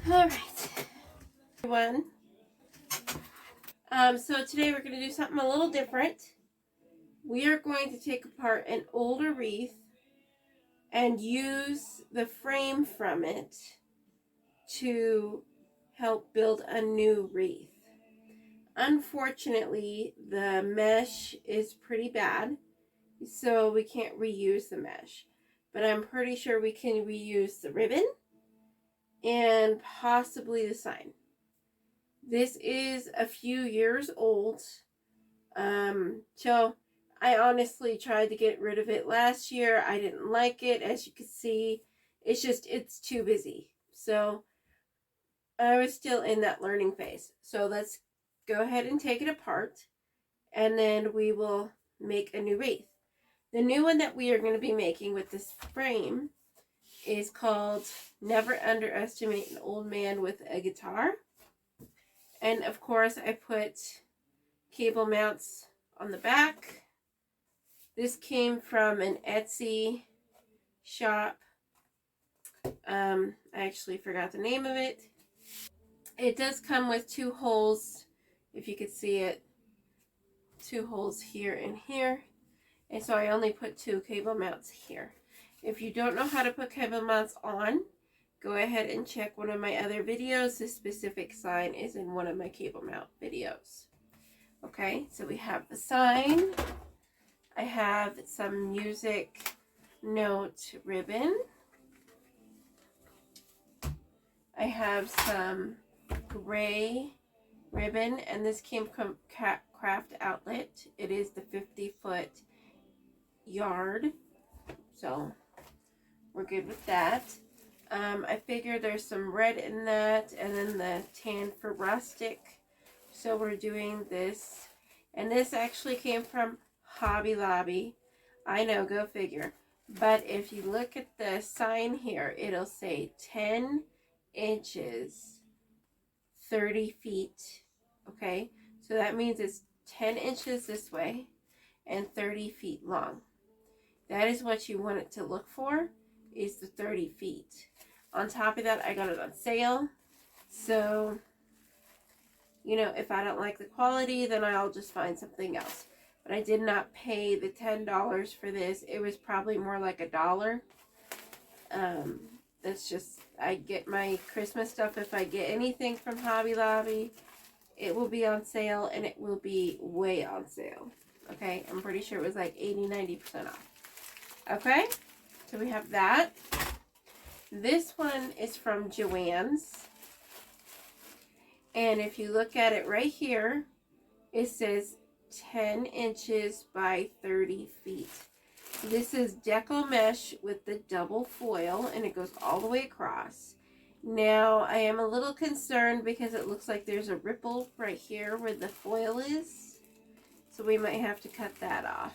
All right, everyone. So today we're going to do something a little different. We are going to take apart an older wreath and use the frame from it to help build a new wreath. Unfortunately, the mesh is pretty bad, so we can't reuse the mesh. But I'm pretty sure we can reuse the ribbon and possibly the sign. This is a few years old. So I honestly tried to get rid of it last year. I didn't like it. As you can see, it's too busy. So I was still in that learning phase. So let's go ahead and take it apart, and then we will make a new wreath. The new one that we are going to be making with this frame is called Never Underestimate an Old Man with a Guitar. And of course I put cable mounts on the back. This came from an Etsy shop. I actually forgot the name of it. It does come with two holes, if you could see it. Two holes here and here. And so I only put two cable mounts here. If you don't know how to put cable mounts on, go ahead and check one of my other videos. This specific sign is in one of my cable mount videos. Okay, so we have the sign. I have some music note ribbon. I have some gray ribbon, and this came from Craft Outlet. It is the 50-foot yard, so we're good with that. I figure there's some red in that, and then the tan for rustic. So we're doing this, and this actually came from Hobby Lobby. I know, go figure. But if you look at the sign here, it'll say 10 inches, 30 feet. Okay, so that means it's 10 inches this way and 30 feet long. That is what you want it to look for, is the 30 feet. On top of that, I got it on sale. So, you know, if I don't like the quality, then I'll just find something else. But I did not pay the $10 for this. It was probably more like $1. That's just, I get my Christmas stuff. If I get anything from Hobby Lobby, it will be on sale, and it will be way on sale. Okay, I'm pretty sure it was like 80-90% off. Okay, so we have that. This one is from Joann's. And if you look at it right here, it says 10 inches by 30 feet. This is deco mesh with the double foil, and it goes all the way across. Now, I am a little concerned because it looks like there's a ripple right here where the foil is. So we might have to cut that off.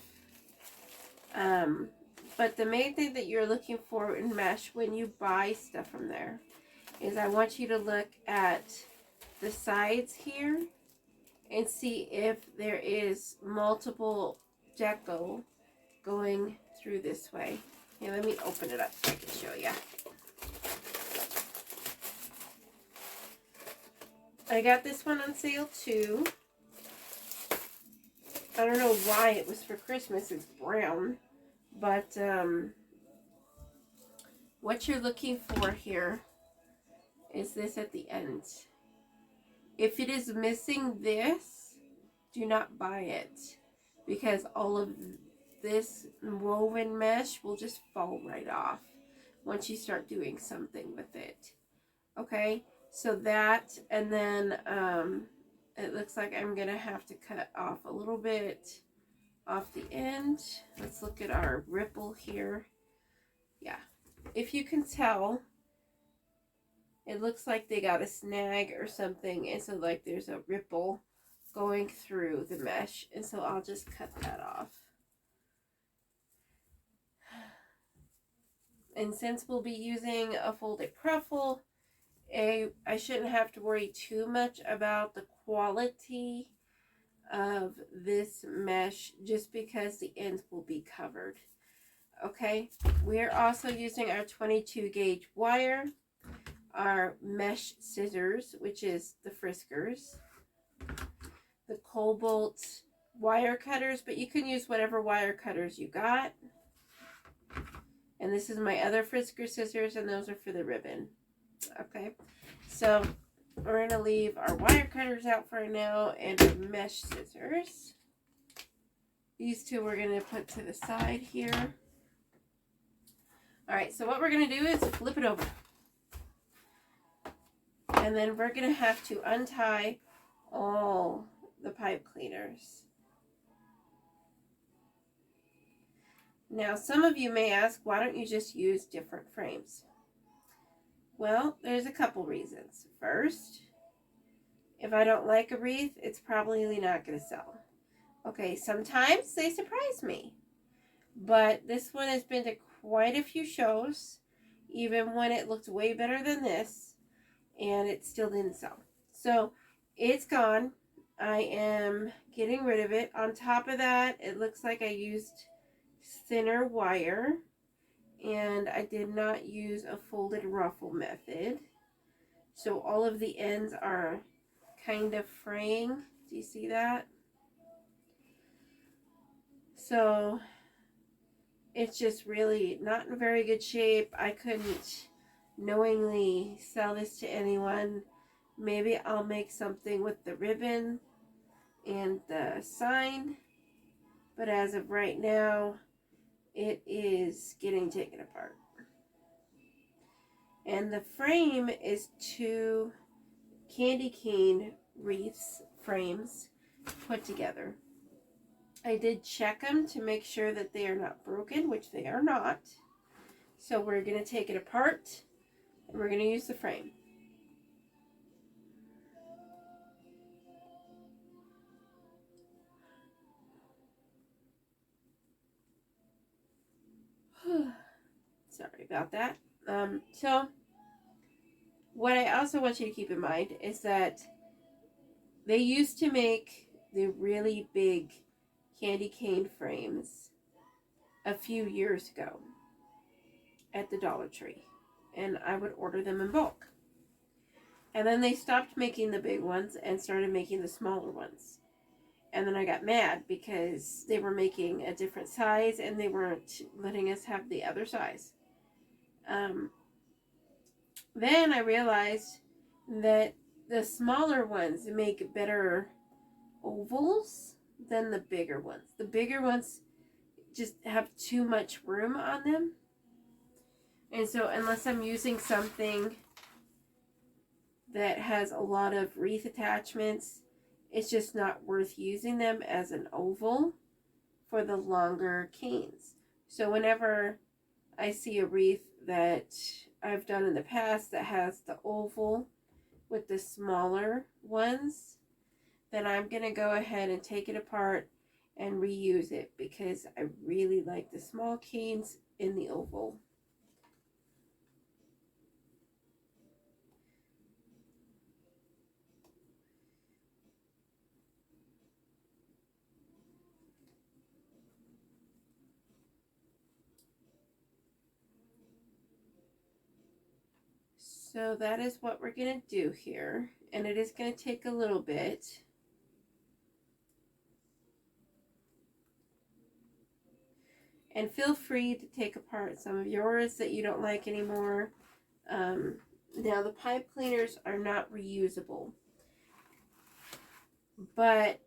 But the main thing that you're looking for in mesh when you buy stuff from there is I want you to look at the sides here and see if there is multiple deco going through this way. Here, let me open it up so I can show you. I got this one on sale too. I don't know why it was for Christmas. It's brown. But what you're looking for here is this at the end. If it is missing this, do not buy it, because all of this woven mesh will just fall right off once you start doing something with it. Okay, so that, and then it looks like I'm gonna have to cut off a little bit off the end. Let's look at our ripple here. Yeah, if you can tell, it looks like they got a snag or something, and so like there's a ripple going through the mesh, and so I'll just cut that off. And since we'll be using a folded pruffle, I shouldn't have to worry too much about the quality of this mesh, just because the ends will be covered. Okay, we're also using our 22 gauge wire. our mesh scissors, which is the Friskers, the Cobalt wire cutters, but you can use whatever wire cutters you got. And this is my other Frisker scissors, and those are for the ribbon. Okay, so we're going to leave our wire cutters out for now and our mesh scissors. These two we're going to put to the side here. Alright, so what we're going to do is flip it over. And then we're going to have to untie all the pipe cleaners. Now, some of you may ask, why don't you just use different frames? Well, there's a couple reasons. First, if I don't like a wreath, it's probably not going to sell. Okay, sometimes they surprise me. But this one has been to quite a few shows, even when it looked way better than this, and it still didn't sell. So, it's gone. I am getting rid of it. On top of that, it looks like I used thinner wire, and I did not use a folded ruffle method. So all of the ends are kind of fraying. Do you see that? So it's just really not in very good shape. I couldn't knowingly sell this to anyone. Maybe I'll make something with the ribbon and the sign. But as of right now, it is getting taken apart. And the frame is 2 candy cane wreaths frames put together. I did check them to make sure that they are not broken, which they are not. So we're going to take it apart and we're going to use the frame. Sorry about that. So what I also want you to keep in mind is that they used to make the really big candy cane frames a few years ago at the Dollar Tree, and I would order them in bulk. And then they stopped making the big ones and started making the smaller ones. And then I got mad because they were making a different size and they weren't letting us have the other size. Then I realized that the smaller ones make better ovals than the bigger ones. The bigger ones just have too much room on them. And so unless I'm using something that has a lot of wreath attachments, it's just not worth using them as an oval for the longer canes. So whenever I see a wreath that I've done in the past that has the oval with the smaller ones, then I'm going to go ahead and take it apart and reuse it because I really like the small canes in the oval. So that is what we're going to do here, and it is going to take a little bit. And feel free to take apart some of yours that you don't like anymore. Now the pipe cleaners are not reusable, but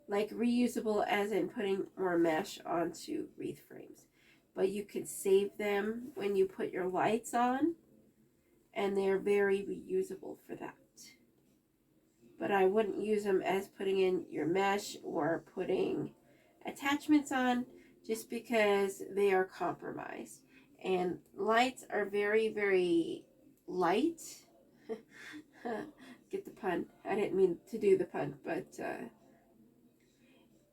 like reusable as in putting more mesh onto wreath frames. But you can save them when you put your lights on, and they're very reusable for that. But I wouldn't use them as putting in your mesh or putting attachments on, just because they are compromised. And lights are very, very light. Get the pun. I didn't mean to do the pun, but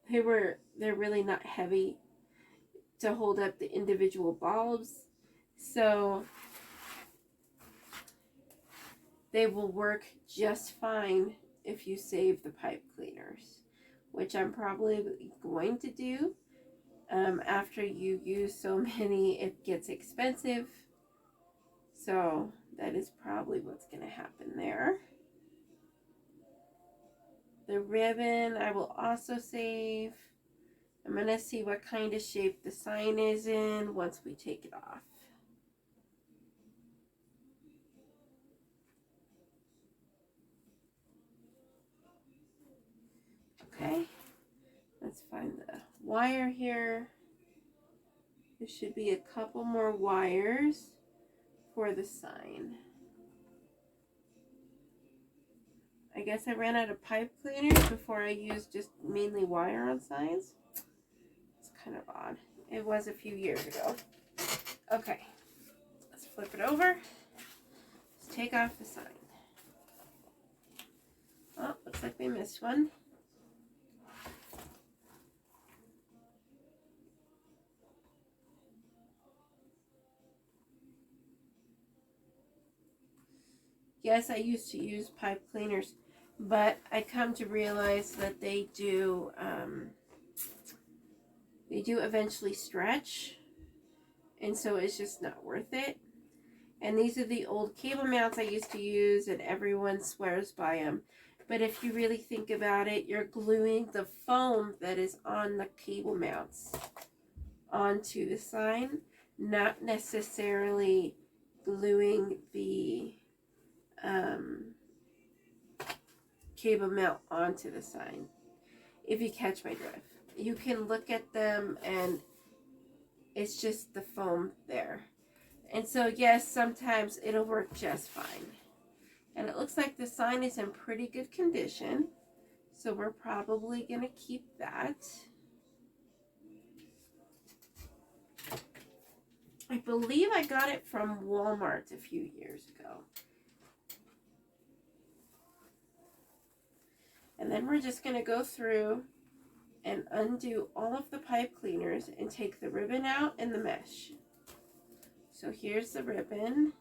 they're really not heavy to hold up the individual bulbs. So they will work just fine if you save the pipe cleaners, which I'm probably going to do. After you use so many, it gets expensive. So that is probably what's going to happen there. The ribbon I will also save. I'm going to see what kind of shape the sign is in once we take it off. Okay, let's find the wire here. There should be a couple more wires for the sign. I guess I ran out of pipe cleaners before I used just mainly wire on signs. It's kind of odd. It was a few years ago. Okay, let's flip it over. Let's take off the sign. Oh, looks like we missed one. Yes, I used to use pipe cleaners, but I come to realize that they do eventually stretch, and so it's just not worth it. And these are the old cable mounts I used to use, and everyone swears by them. But if you really think about it, you're gluing the foam that is on the cable mounts onto the sign, not necessarily gluing the cable mount onto the sign, if you catch my drift. You can look at them and it's just the foam there. And so yes, sometimes it'll work just fine. And it looks like the sign is in pretty good condition, so we're probably going to keep that. I believe I got it from Walmart a few years ago. And then we're just going to go through and undo all of the pipe cleaners and take the ribbon out and the mesh. So here's the ribbon.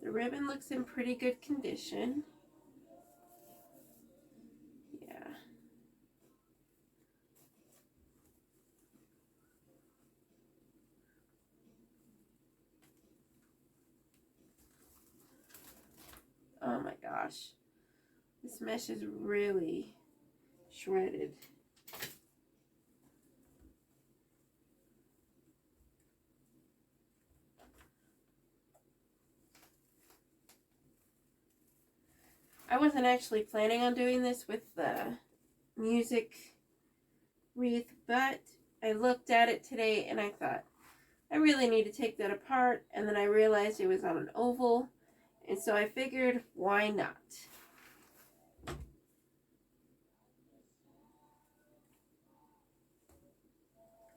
The ribbon looks in pretty good condition. Yeah. Oh my gosh. This mesh is really shredded. I wasn't actually planning on doing this with the music wreath, but I looked at it today and I thought, I really need to take that apart, and then I realized it was on an oval, and so I figured, why not?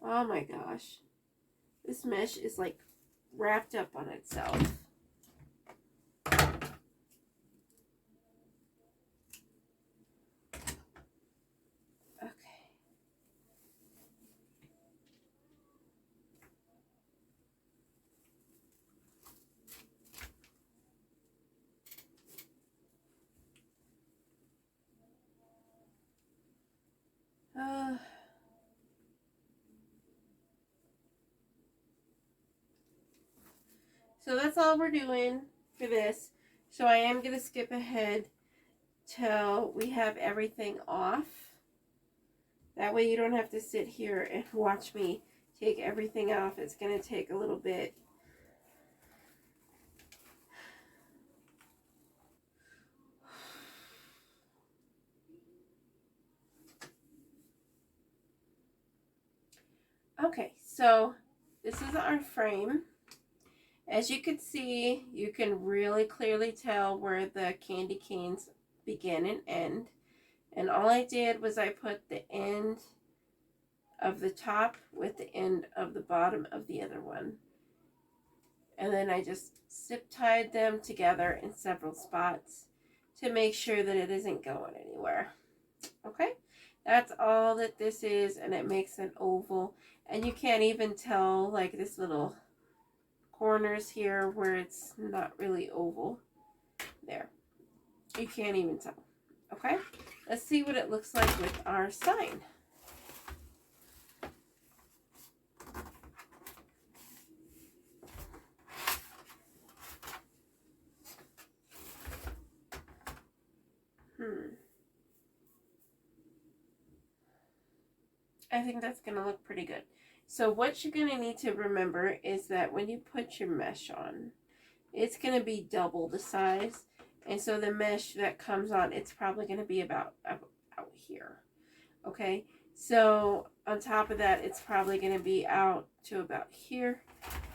Oh my gosh. This mesh is like wrapped up on itself. So that's all we're doing for this. So I am going to skip ahead till we have everything off. That way you don't have to sit here and watch me take everything off. It's going to take a little bit. Okay, so this is our frame. As you can see, you can really clearly tell where the candy canes begin and end. And all I did was I put the end of the top with the end of the bottom of the other one. And then I just zip tied them together in several spots to make sure that it isn't going anywhere. Okay, that's all that this is, and it makes an oval. And you can't even tell like this little corners here where it's not really oval. There, you can't even tell. Okay, let's see what it looks like with our sign. I think that's going to look pretty good. So what you're going to need to remember is that when you put your mesh on, it's going to be double the size. And so the mesh that comes on, it's probably going to be about out here. Okay, so on top of that, it's probably going to be out to about here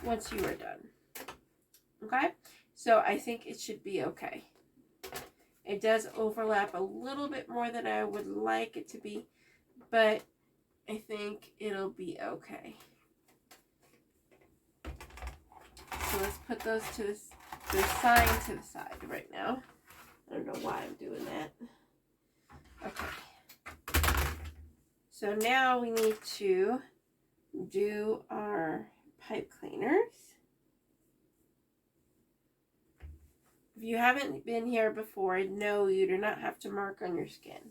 once you are done. Okay, so I think it should be okay. It does overlap a little bit more than I would like it to be, but I think it'll be okay. So let's put those to the sign to the side right now. I don't know why I'm doing that. Okay. So now we need to do our pipe cleaners. If you haven't been here before, no, you do not have to mark on your skin.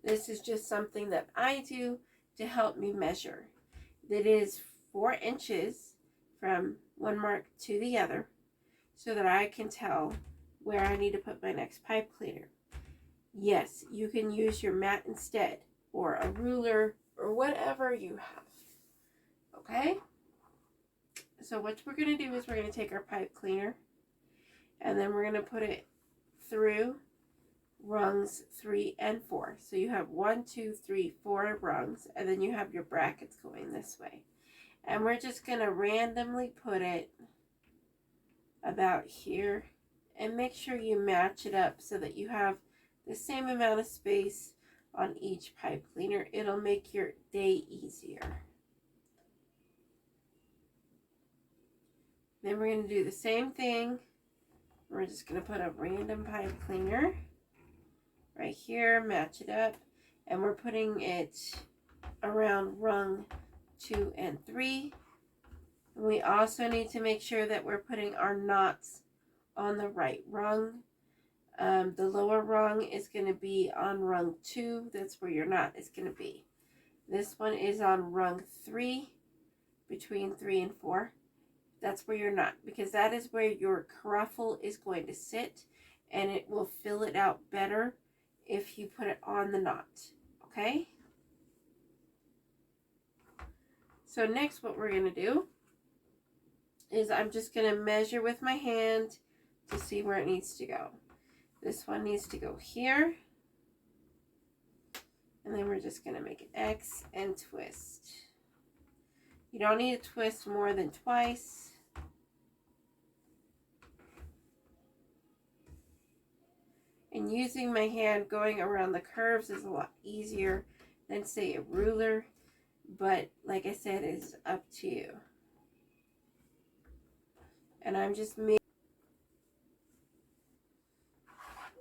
This is just something that I do to help me measure. It is 4 inches from one mark to the other so that I can tell where I need to put my next pipe cleaner. Yes, you can use your mat instead, or a ruler, or whatever you have. Okay? So what we're going to do is we're going to take our pipe cleaner, and then we're going to put it through rungs 3 and 4. So you have 1, 2, 3, 4 rungs, and then you have your brackets going this way. And we're just going to randomly put it about here, and make sure you match it up so that you have the same amount of space on each pipe cleaner. It'll make your day easier. Then we're going to do the same thing. We're just going to put a random pipe cleaner right here, match it up, and we're putting it around rung 2 and 3. And we also need to make sure that we're putting our knots on the right rung. The lower rung is going to be on rung 2. That's where your knot is going to be. This one is on rung 3, between 3 and 4. That's where your knot, because that is where your cruffle is going to sit, and it will fill it out better if you put it on the knot. Okay? So next what we're going to do is I'm just going to measure with my hand to see where it needs to go. This one needs to go here. And then we're just going to make an X and twist. You don't need to twist more than twice. And using my hand going around the curves is a lot easier than, say, a ruler. But like I said, it's up to you. And I'm just making,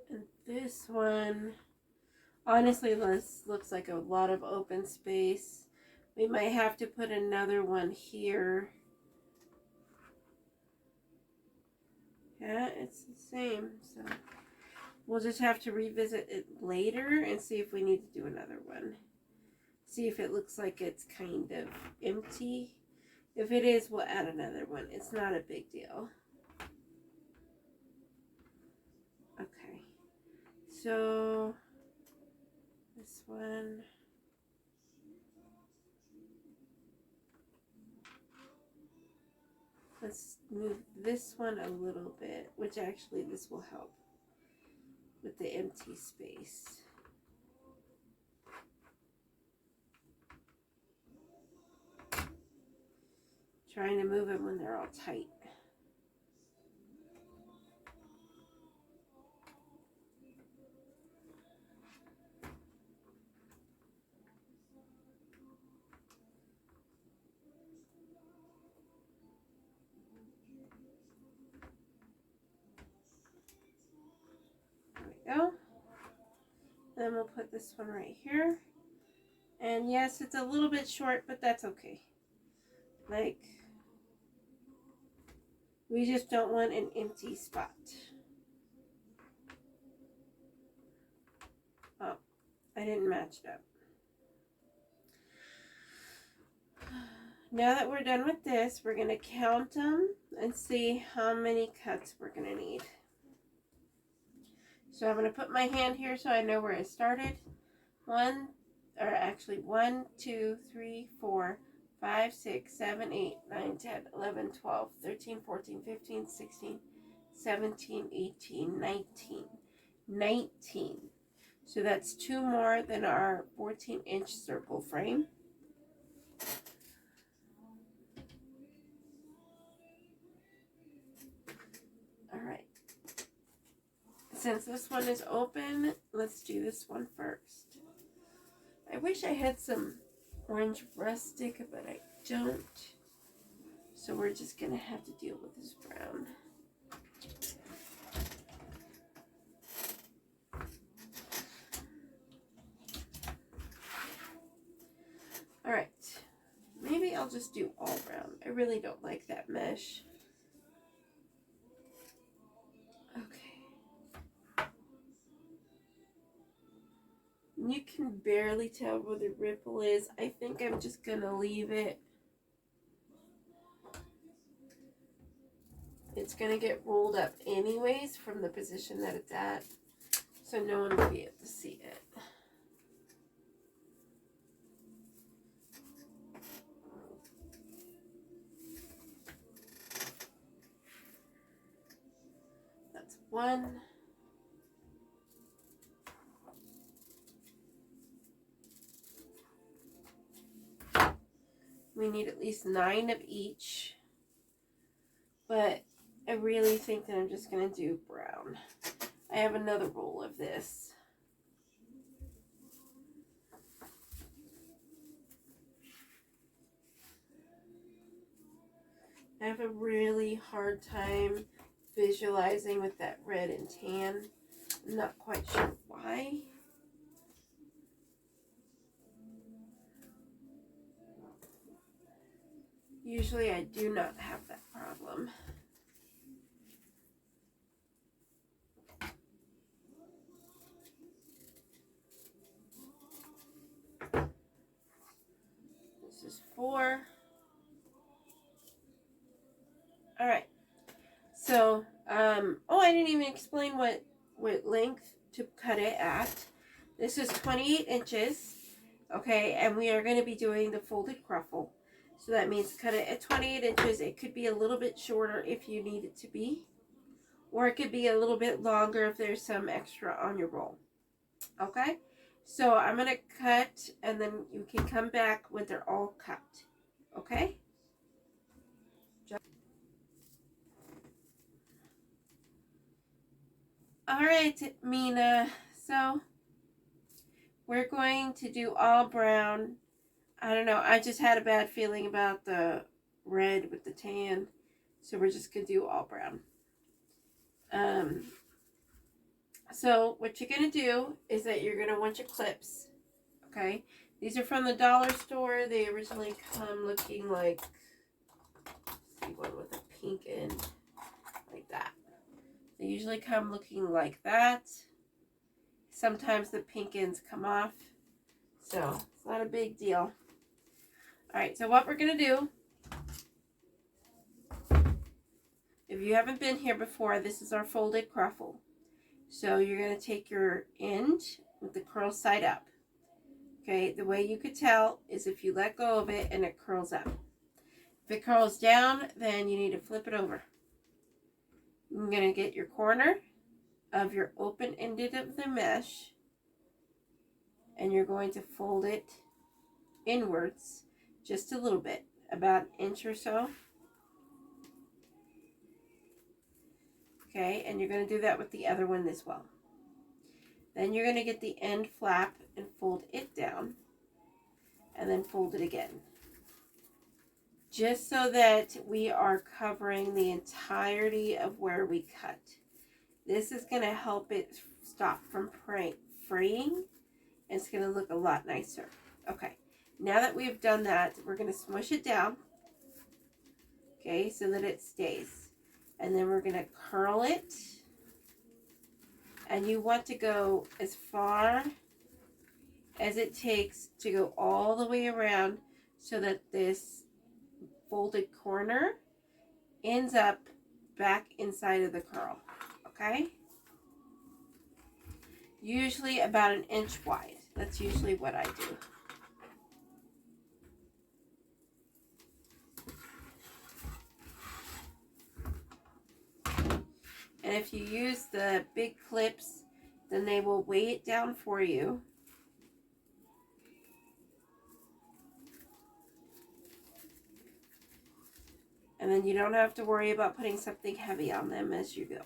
and this one, honestly, this looks like a lot of open space. We might have to put another one here. Yeah, it's the same, so we'll just have to revisit it later and see if we need to do another one. See if it looks like it's kind of empty. If it is, we'll add another one. It's not a big deal. Okay. So, this one. Let's move this one a little bit, which actually this will help with the empty space. Trying to move them when they're all tight. There we go. Then we'll put this one right here. And yes, it's a little bit short, but that's okay. Like, we just don't want an empty spot. Oh, I didn't match it up. Now that we're done with this, we're going to count them and see how many cuts we're going to need. So I'm going to put my hand here so I know where I started. 1, or actually 1, 2, 3, 4, 5, 6, 7, 8, 9, 10, 11, 12, 13, 14, 15, 16, 17, 18, 19. 19. So that's 2 more than our 14-inch circle frame. All right. Since this one is open, let's do this one first. I wish I had some orange rustic, but I don't. So we're just going to have to deal with this brown. All right. Maybe I'll just do all brown. I really don't like that mesh. Okay. You can barely tell where the ripple is. I think I'm just going to leave it. It's going to get rolled up anyways from the position that it's at. So no one will be able to see it. That's one. We need at least 9 of each. But I really think that I'm just going to do brown. I have another roll of this. I have a really hard time visualizing with that red and tan. I'm not quite sure why. Usually I do not have that problem. This is 4. All right. So, oh, I didn't even explain what length to cut it at. This is 28 inches. Okay, and we are going to be doing the folded cruffle. So that means cut it at 28 inches. It could be a little bit shorter if you need it to be. Or it could be a little bit longer if there's some extra on your roll. Okay? So I'm going to cut, and then you can come back when they're all cut. Okay? All right, Mina. So we're going to do all brown. I don't know. I just had a bad feeling about the red with the tan. So we're just going to do all brown. So what you're going to do is that you're going to want your clips. Okay. These are from the dollar store. They originally come looking like, let's see, one with a pink end, like that. They usually come looking like that. Sometimes the pink ends come off. So it's not a big deal. Alright, so what we're going to do, if you haven't been here before, this is our folded cruffle. So you're going to take your end with the curl side up. Okay, the way you could tell is if you let go of it and it curls up. If it curls down, then you need to flip it over. You're going to get your corner of your open ended of the mesh, and you're going to fold it inwards just a little bit, about an inch or so. Okay, and you're going to do that with the other one as well. Then you're going to get the end flap and fold it down, and then fold it again. Just so that we are covering the entirety of where we cut. This is going to help it stop from fraying. It's going to look a lot nicer. Okay, now that we've done that, we're going to smush it down. Okay, so that it stays. And then we're going to curl it. And you want to go as far as it takes to go all the way around so that this folded corner ends up back inside of the curl. Okay? Usually about an inch wide. That's usually what I do. And if you use the big clips, then they will weigh it down for you. And then you don't have to worry about putting something heavy on them as you go.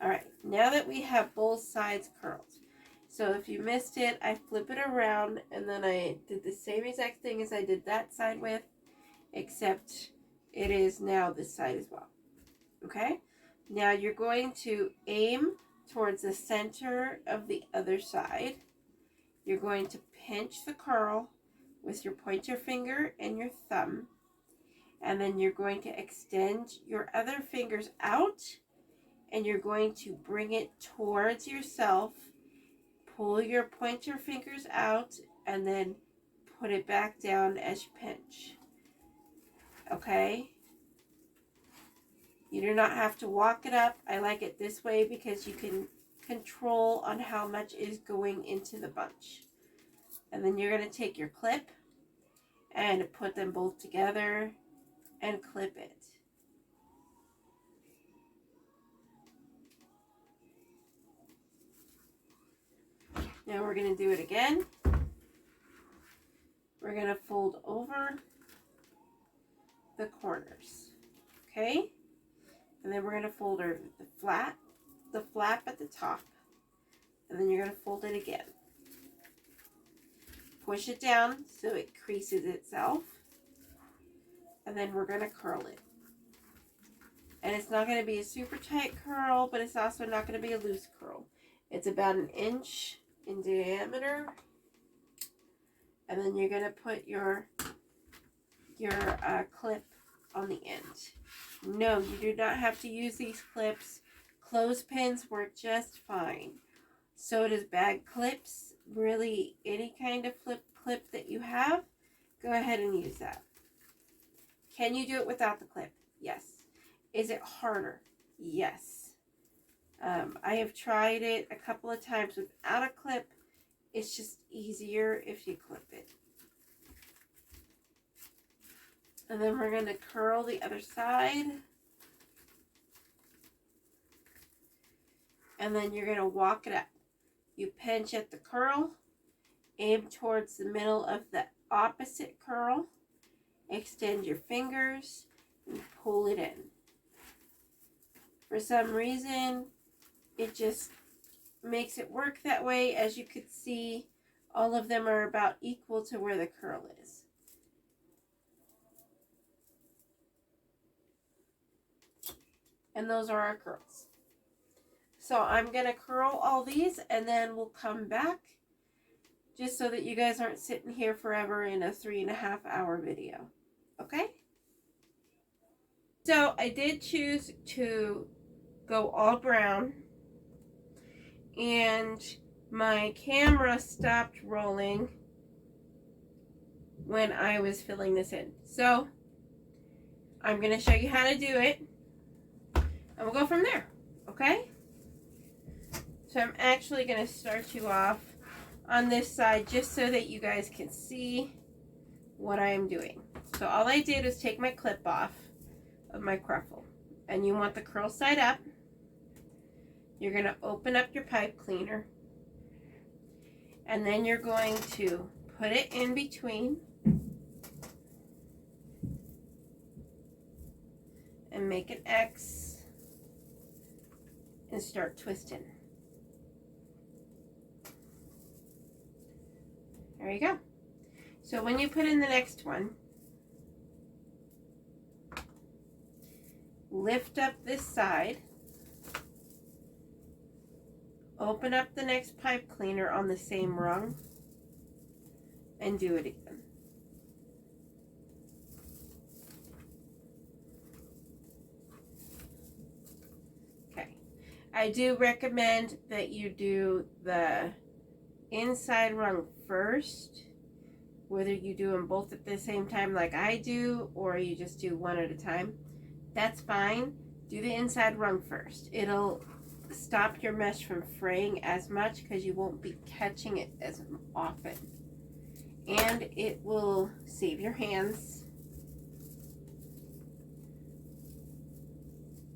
Alright, now that we have both sides curled. So if you missed it, I flip it around and then I did the same exact thing as I did that side with, except it is now this side as well. Okay? Now you're going to aim towards the center of the other side. You're going to pinch the curl with your pointer finger and your thumb. And then you're going to extend your other fingers out and you're going to bring it towards yourself. Pull your pointer fingers out and then put it back down as you pinch. Okay? You do not have to walk it up. I like it this way because you can control on how much is going into the bunch. And then you're going to take your clip and put them both together and clip it. Now we're going to do it again. We're going to fold over the corners. Okay? And then we're going to fold over the flap at the top. And then you're going to fold it again. Push it down so it creases itself. And then we're going to curl it. And it's not going to be a super tight curl, but it's also not going to be a loose curl. It's about 1 inch in diameter. And then you're going to put your clip on the end. No, you do not have to use these clips. Clothespins work just fine. So does bag clips. Really, any kind of clip that you have, go ahead and use that. Can you do it without the clip? Yes. Is it harder? Yes. I have tried it a couple of times without a clip. It's just easier if you clip it. And then we're going to curl the other side. And then you're going to walk it up. You pinch at the curl, aim towards the middle of the opposite curl, extend your fingers, and pull it in. For some reason, it just makes it work that way. As you could see, all of them are about equal to where the curl is. And those are our curls. So I'm going to curl all these and then we'll come back just so that you guys aren't sitting here forever in a 3.5 hour video. Okay? So I did choose to go all brown and my camera stopped rolling when I was filling this in. So I'm going to show you how to do it and we'll go from there. Okay? So I'm actually going to start you off on this side just so that you guys can see what I am doing. So all I did was take my clip off of my cruffle. And you want the curl side up. You're going to open up your pipe cleaner. And then you're going to put it in between. And make an X. And start twisting. There you go. So when you put in the next one, lift up this side, open up the next pipe cleaner on the same rung, and do it again. Okay. I do recommend that you do the inside rung first, whether you do them both at the same time like I do or you just do one at a time. That's fine. Do the inside rung first. It'll stop your mesh from fraying as much because you won't be catching it as often. And it will save your hands.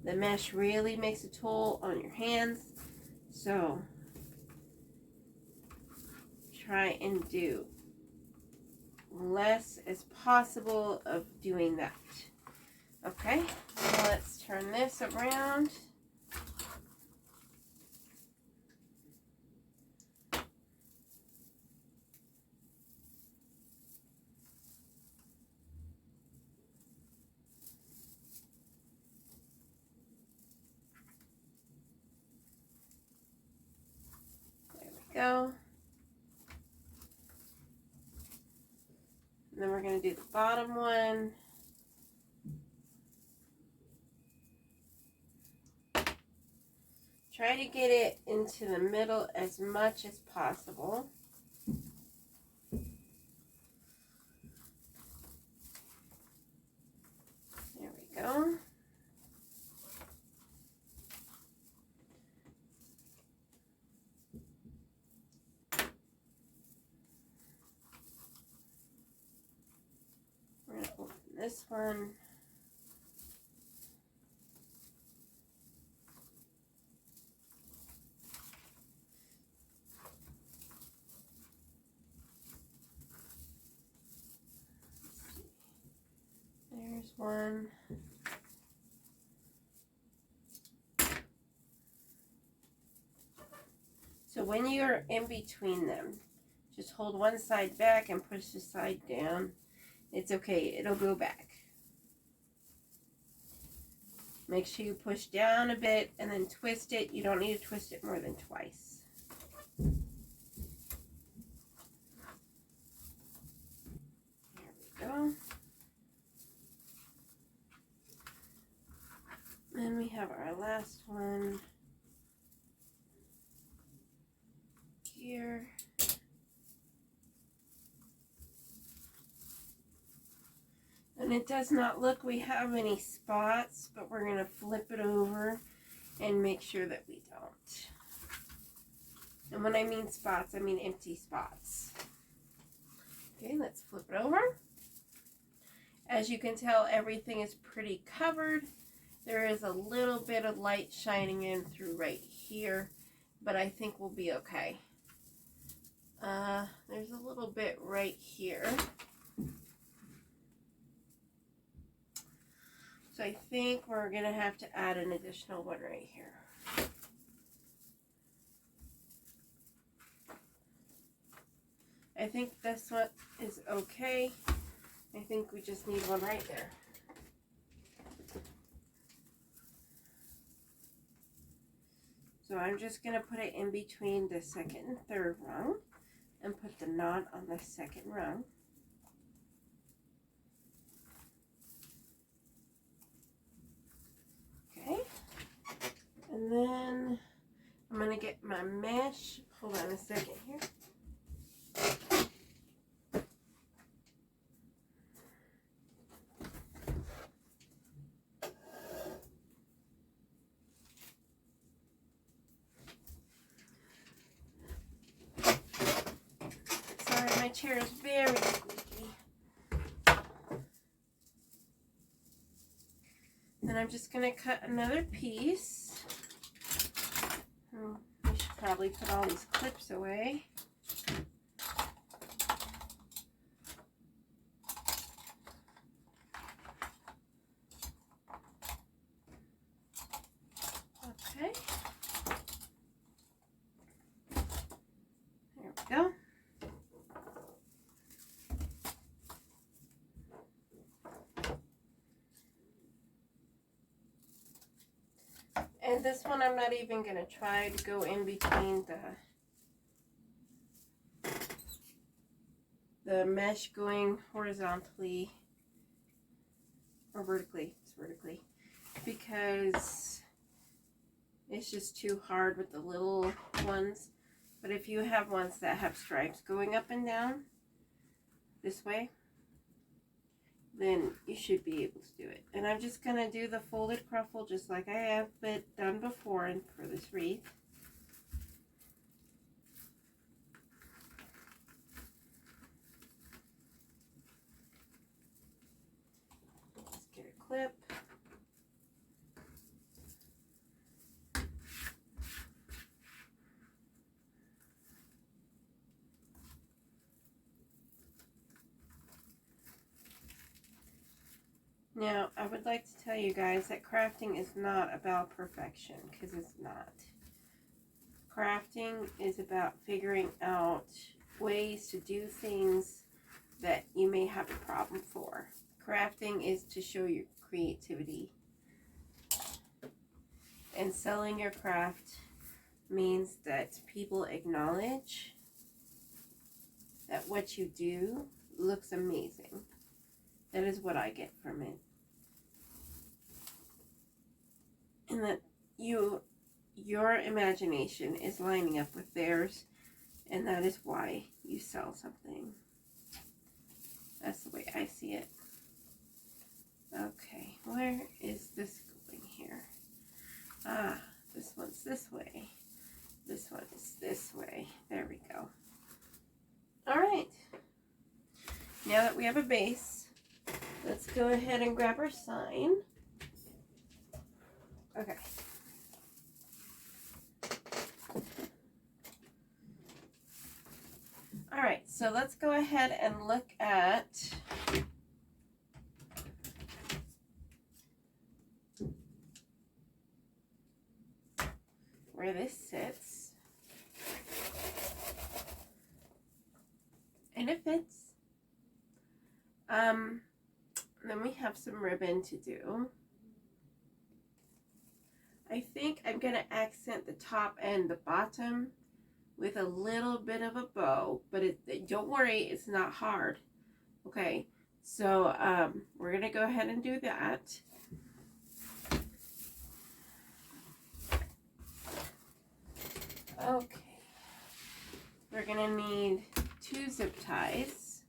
The mesh really makes a toll on your hands, so try and do less as possible of doing that. Okay, so let's turn this around. There we go. And then we're going to do the bottom one. Try to get it into the middle as much as possible. There we go. We're going to open this one. There's one. So when you're in between them, just hold one side back and push the side down. It's okay, it'll go back. Make sure you push down a bit and then twist it. You don't need to twist it more than twice. There we go. Then we have our last one here. And it does not look we have any spots, but we're going to flip it over and make sure that we don't. And when I mean spots, I mean empty spots. Okay, let's flip it over. As you can tell, everything is pretty covered. There is a little bit of light shining in through right here, but I think we'll be okay. There's a little bit right here. So I think we're going to have to add an additional one right here. I think this one is okay. I think we just need one right there. So I'm just going to put it in between the second and third rung and put the knot on the second rung. Okay. And then I'm going to get my mesh. Hold on a second here. My chair is very squeaky. Then I'm just going to cut another piece. We should probably put all these clips away. Okay. There we go. And this one I'm not even going to try to go in between the mesh going horizontally or vertically. It's vertically because it's just too hard with the little ones. But if you have ones that have stripes going up and down this way, then you should be able to do it. And I'm just going to do the folded croffle just like I have done before and for this wreath. Let's get a clip. Now, I would like to tell you guys that crafting is not about perfection, because it's not. Crafting is about figuring out ways to do things that you may have a problem for. Crafting is to show your creativity. And selling your craft means that people acknowledge that what you do looks amazing. That is what I get from it. And that your imagination is lining up with theirs, and that is why you sell something. That's the way I see it. Okay, where is this going here? Ah, this one's this way. This one is this way. There we go. Alright. Now that we have a base, let's go ahead and grab our sign. Okay. Alright, so let's go ahead and look at where this sits. And it fits. Then we have some ribbon to do. I think I'm going to accent the top and the bottom with a little bit of a bow, but don't worry, it's not hard. Okay, so we're going to go ahead and do that. Okay, we're going to need 2 zip ties.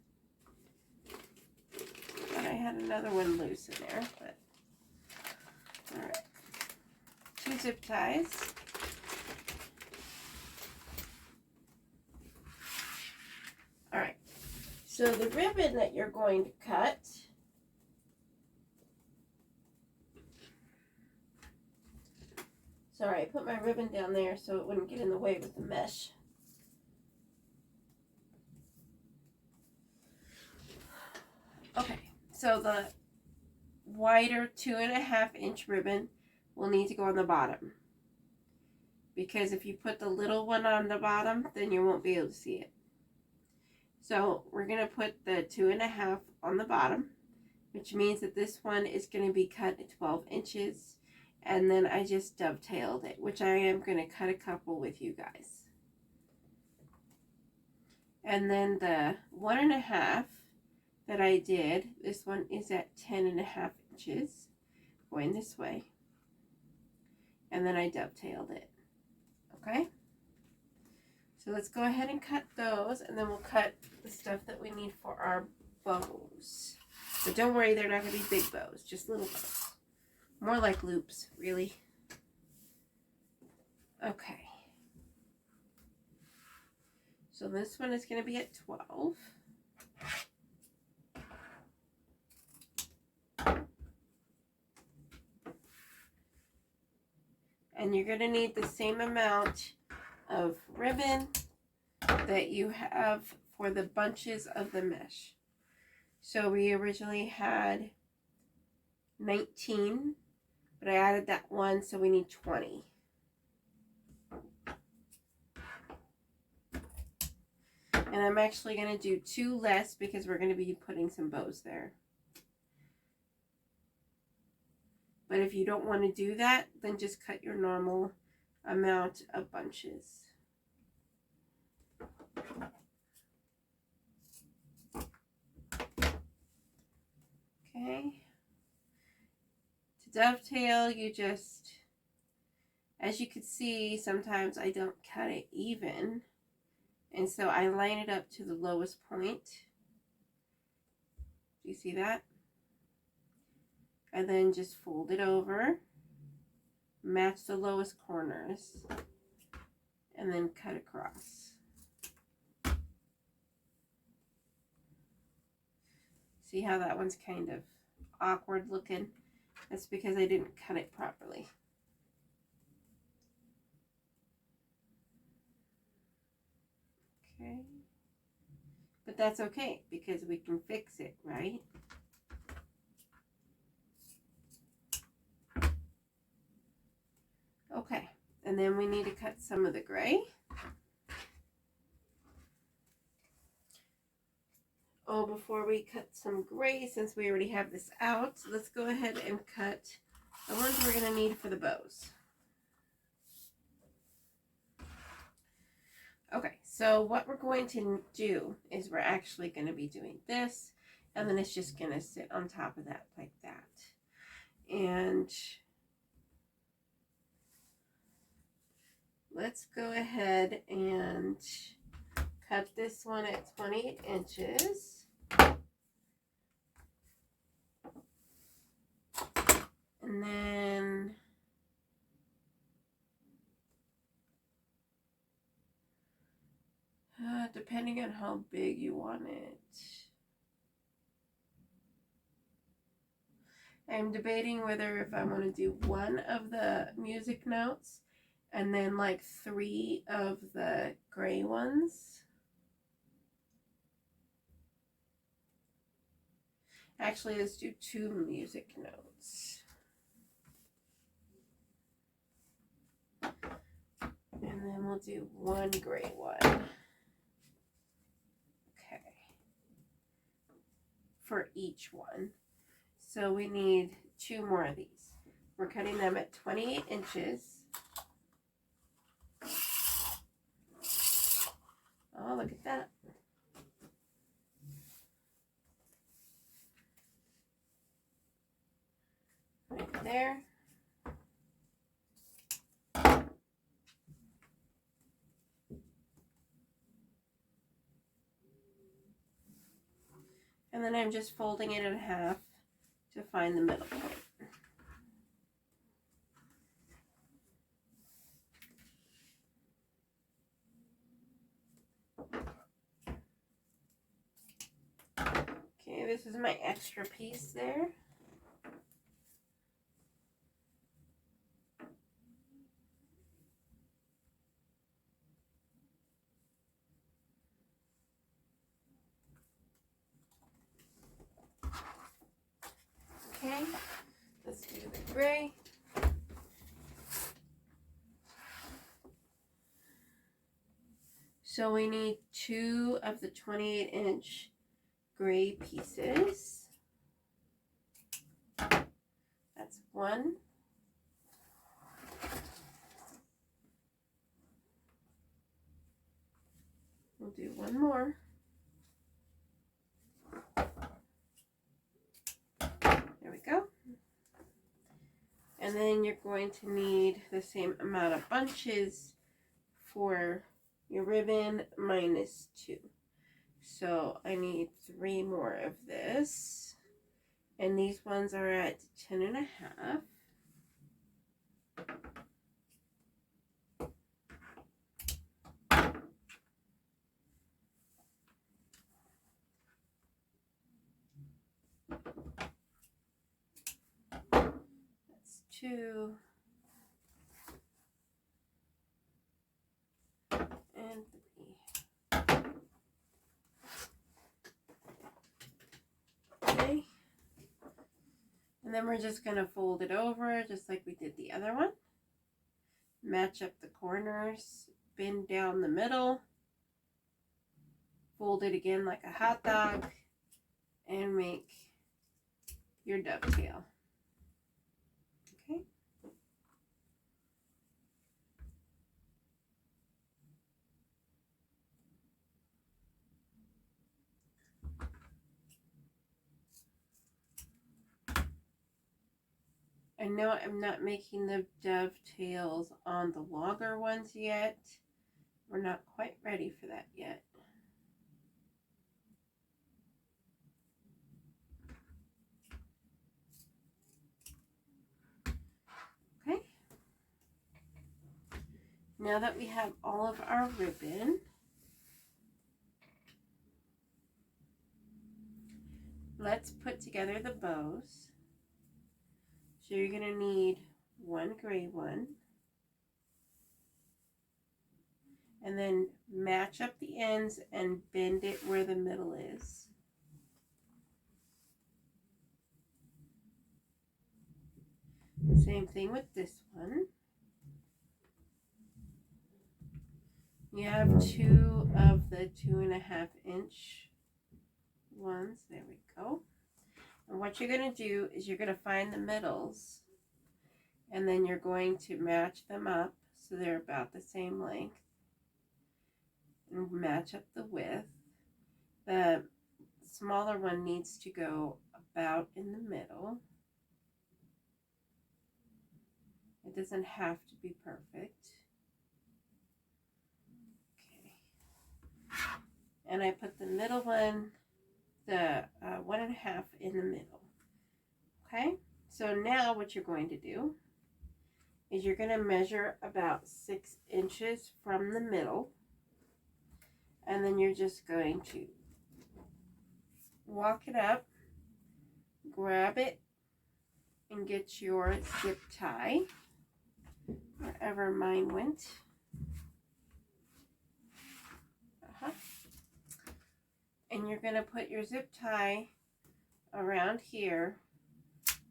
Thought I had another one loose in there, but all right. 2 zip ties. All right. So the ribbon that you're going to cut, sorry, I put my ribbon down there so it wouldn't get in the way with the mesh. Okay, so the wider 2.5 inch ribbon will need to go on the bottom, because if you put the little one on the bottom, then you won't be able to see it. So we're going to put the 2.5 on the bottom, which means that this one is going to be cut at 12 inches. And then I just dovetailed it, which I am going to cut a couple with you guys. And then the 1.5 that I did, this one is at 10.5 inches, going this way. And then I dovetailed it. Okay? So let's go ahead and cut those, and then we'll cut the stuff that we need for our bows. But don't worry, they're not going to be big bows, just little bows. More like loops, really. Okay. So this one is going to be at 12. And you're going to need the same amount of ribbon that you have for the bunches of the mesh. So we originally had 19, but I added that one, so we need 20. And I'm actually going to do 2 less because we're going to be putting some bows there. But if you don't want to do that, then just cut your normal amount of bunches. Okay. To dovetail, you just, as you can see, sometimes I don't cut it even. And so I line it up to the lowest point. Do you see that? and then just fold it over, match the lowest corners, and then cut across. See how that one's kind of awkward looking? That's because I didn't cut it properly. Okay. But that's okay because we can fix it, right? Okay, and then we need to cut some of the gray. Oh, before we cut some gray, since we already have this out, let's go ahead and cut the ones we're going to need for the bows. Okay, so what we're going to do is we're actually going to be doing this, and then it's just going to sit on top of that like that. And let's go ahead and cut this one at 28 inches. And then depending on how big you want it. I'm debating whether if I want to do one of the music notes and then like 3 of the gray ones. Actually, let's do 2 music notes. And then we'll do 1 gray one. Okay. For each one. So we need 2 more of these. We're cutting them at 28 inches. Oh, look at that. Right there. And then I'm just folding it in half to find the middle point. Okay, this is my extra piece there. Okay, let's do the gray. So we need 2 of the 28-inch gray pieces. That's 1. We'll do 1 more. There we go. And then you're going to need the same amount of bunches for your ribbon minus 2. So I need 3 more of this. And these ones are at 10.5. That's 2. And 3. Okay. And then we're just going to fold it over just like we did the other one. Match up the corners, bend down the middle, fold it again like a hot dog, and make your dovetail. Okay. I know I'm not making the dovetails on the longer ones yet. We're not quite ready for that yet. Now that we have all of our ribbon, let's put together the bows. So you're going to need one gray one, and then match up the ends and bend it where the middle is. Same thing with this one. You have two of the 2.5 inch ones. There we go. And what you're going to do is you're going to find the middles, and then you're going to match them up so they're about the same length, and match up the width. The smaller one needs to go about in the middle. It doesn't have to be perfect. And I put the middle one, the 1.5 in the middle. Okay, so now what you're going to do is you're going to measure about 6 inches from the middle, and then you're just going to walk it up, grab it, and get your zip tie wherever mine went. And you're going to put your zip tie around here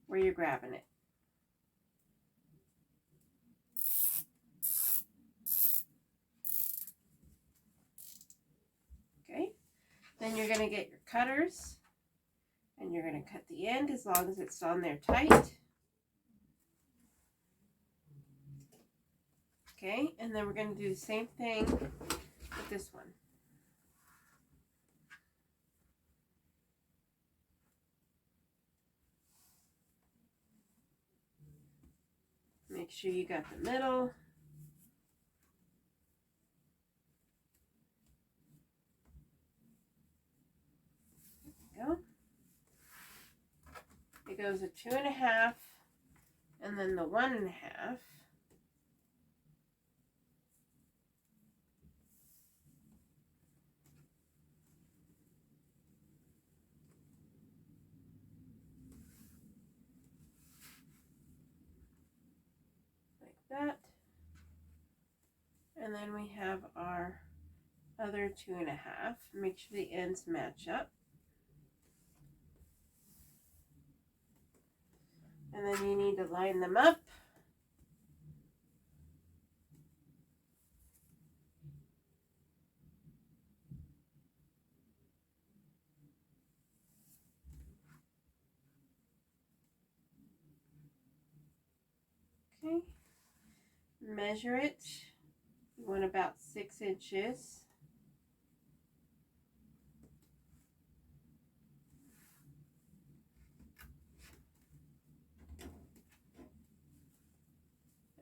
where you're grabbing it. Okay, then you're going to get your cutters, and you're going to cut the end as long as it's on there tight. Okay, and then we're going to do the same thing with this one. Make sure you got the middle. There we go. It goes a 2.5, and then the 1.5. That, and then we have our other 2.5. Make sure the ends match up, and then you need to line them up. Okay, measure it. You want about 6 inches.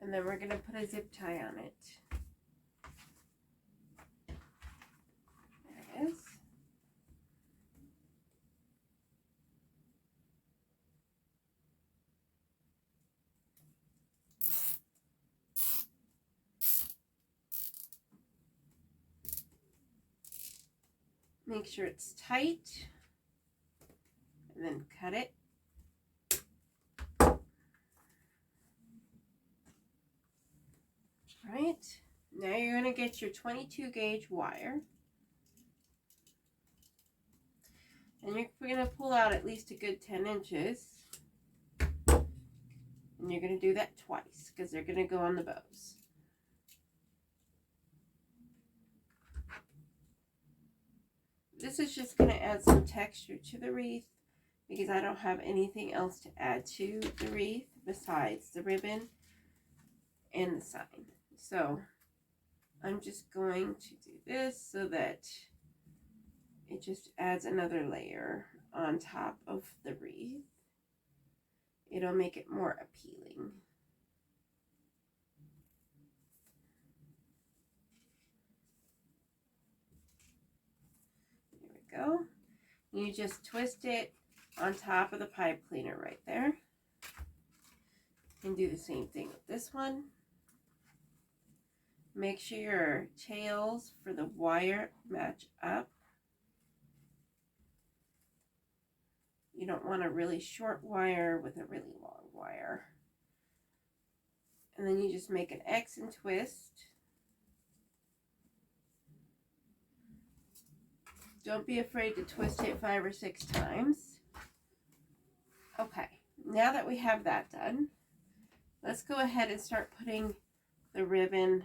And then we're going to put a zip tie on it. There it is. Make sure it's tight, and then cut it. Right, now you're going to get your 22 gauge wire, and you're going to pull out at least a good 10 inches, and you're going to do that twice because they're going to go on the bows. This is just going to add some texture to the wreath because I don't have anything else to add to the wreath besides the ribbon and the sign. So I'm just going to do this so that it just adds another layer on top of the wreath. It'll make it more appealing. There we go. You just twist it on top of the pipe cleaner right there. And do the same thing with this one. Make sure your tails for the wire match up. You don't want a really short wire with a really long wire. And then you just make an X and twist. Don't be afraid to twist it 5 or 6 times. Okay, now that we have that done, let's go ahead and start putting the ribbon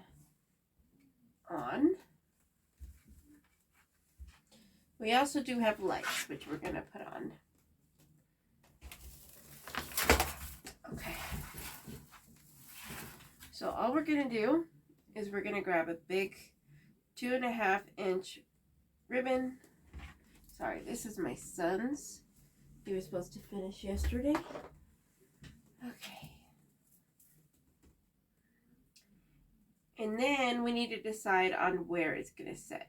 on. We also do have lights, which we're going to put on. Okay. So all we're going to do is we're going to grab a big 2.5 inch ribbon. Sorry, this is my son's. He was supposed to finish yesterday. Okay. And then we need to decide on where it's going to sit.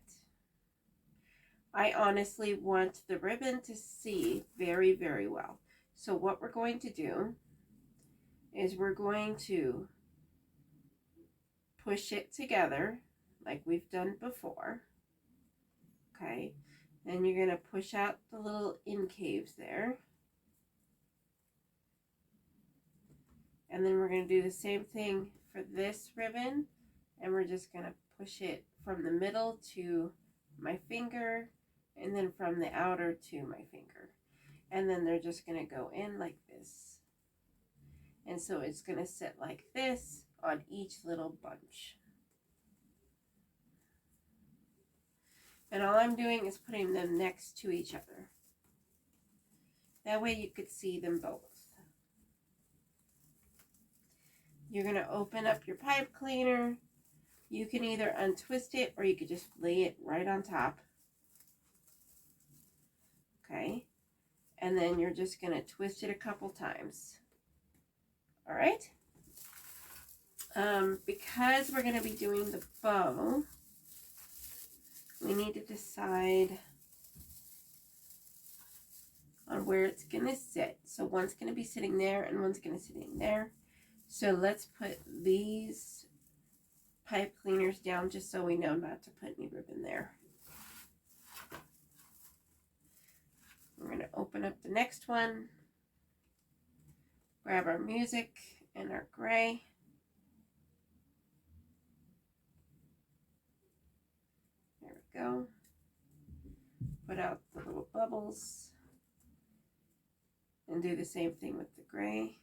I honestly want the ribbon to see very, very well. So what we're going to do is we're going to push it together like we've done before. Okay. Then you're going to push out the little incaves there. And then we're going to do the same thing for this ribbon. And we're just going to push it from the middle to my finger. And then from the outer to my finger. And then they're just going to go in like this. And so it's going to sit like this on each little bunch. And all I'm doing is putting them next to each other. That way you could see them both. You're going to open up your pipe cleaner. You can either untwist it or you could just lay it right on top. Okay. And then you're just going to twist it a couple times. All right. Because we're going to be doing the bow, we need to decide on where it's going to sit. So one's going to be sitting there and one's going to be sitting there. So let's put these pipe cleaners down just so we know not to put any ribbon there. We're going to open up the next one, grab our music and our gray. There we go. Put out the little bubbles and do the same thing with the gray.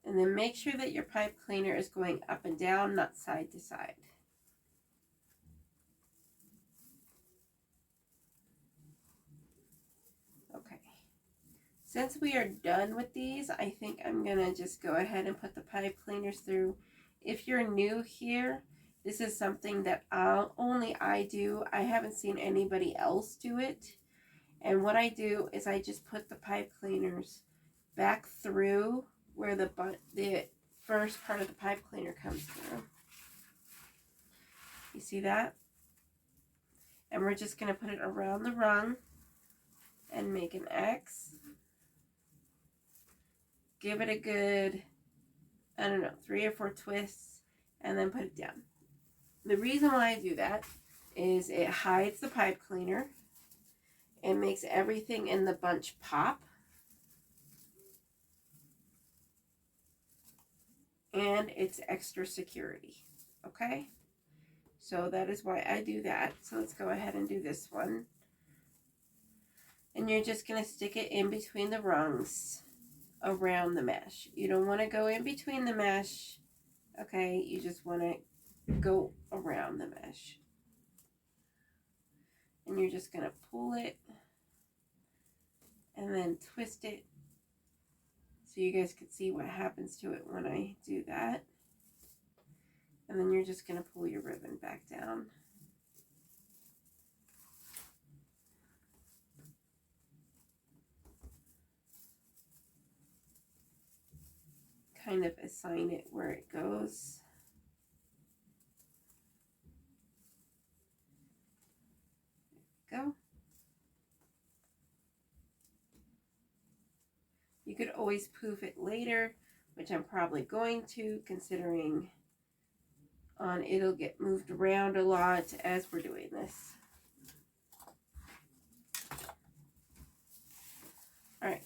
And then make sure that your pipe cleaner is going up and down, not side to side. Okay. Since we are done with these, I think I'm going to just go ahead and put the pipe cleaners through. If you're new here, this is something that only I do. I haven't seen anybody else do it. And what I do is I just put the pipe cleaners back through where the first part of the pipe cleaner comes through. You see that? And we're just going to put it around the rung and make an X. Give it a good, 3 or 4 twists, and then put it down. The reason why I do that is it hides the pipe cleaner. It makes everything in the bunch pop. And it's extra security. Okay? So that is why I do that. So let's go ahead and do this one. And you're just going to stick it in between the rungs around the mesh. You don't want to go in between the mesh. Okay? You just want to go around the mesh. And you're just going to pull it and then twist it so you guys can see what happens to it when I do that. And then you're just going to pull your ribbon back down. Kind of assign it where it goes. There we go. You could always poof it later, which I'm probably going to, considering it'll get moved around a lot as we're doing this. All right,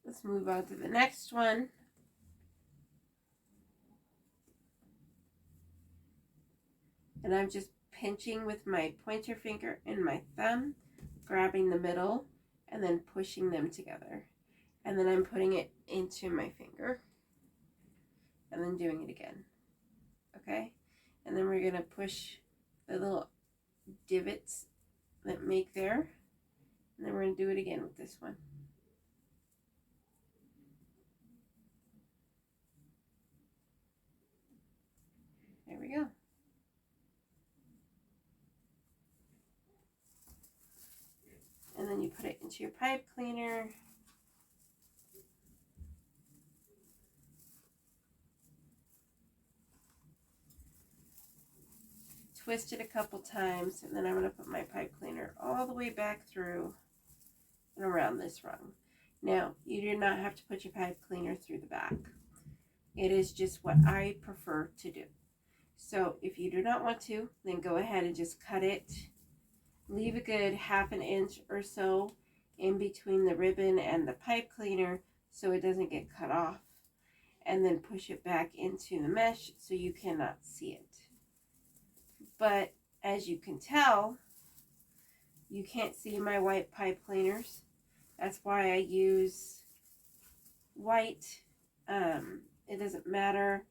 let's move on to the next one. And I'm just pinching with my pointer finger and my thumb, grabbing the middle, and then pushing them together. And then I'm putting it into my finger, and then doing it again. Okay? And then we're going to push the little divots that make there. And then we're going to do it again with this one. There we go. And then you put it into your pipe cleaner. Twist it a couple times, and then I'm going to put my pipe cleaner all the way back through and around this rung. Now, you do not have to put your pipe cleaner through the back. It is just what I prefer to do. So if you do not want to, then go ahead and just cut it. Leave a good 1/2 inch or so in between the ribbon and the pipe cleaner so it doesn't get cut off. And then push it back into the mesh so you cannot see it. But as you can tell, you can't see my white pipe cleaners. That's why I use white. It doesn't matter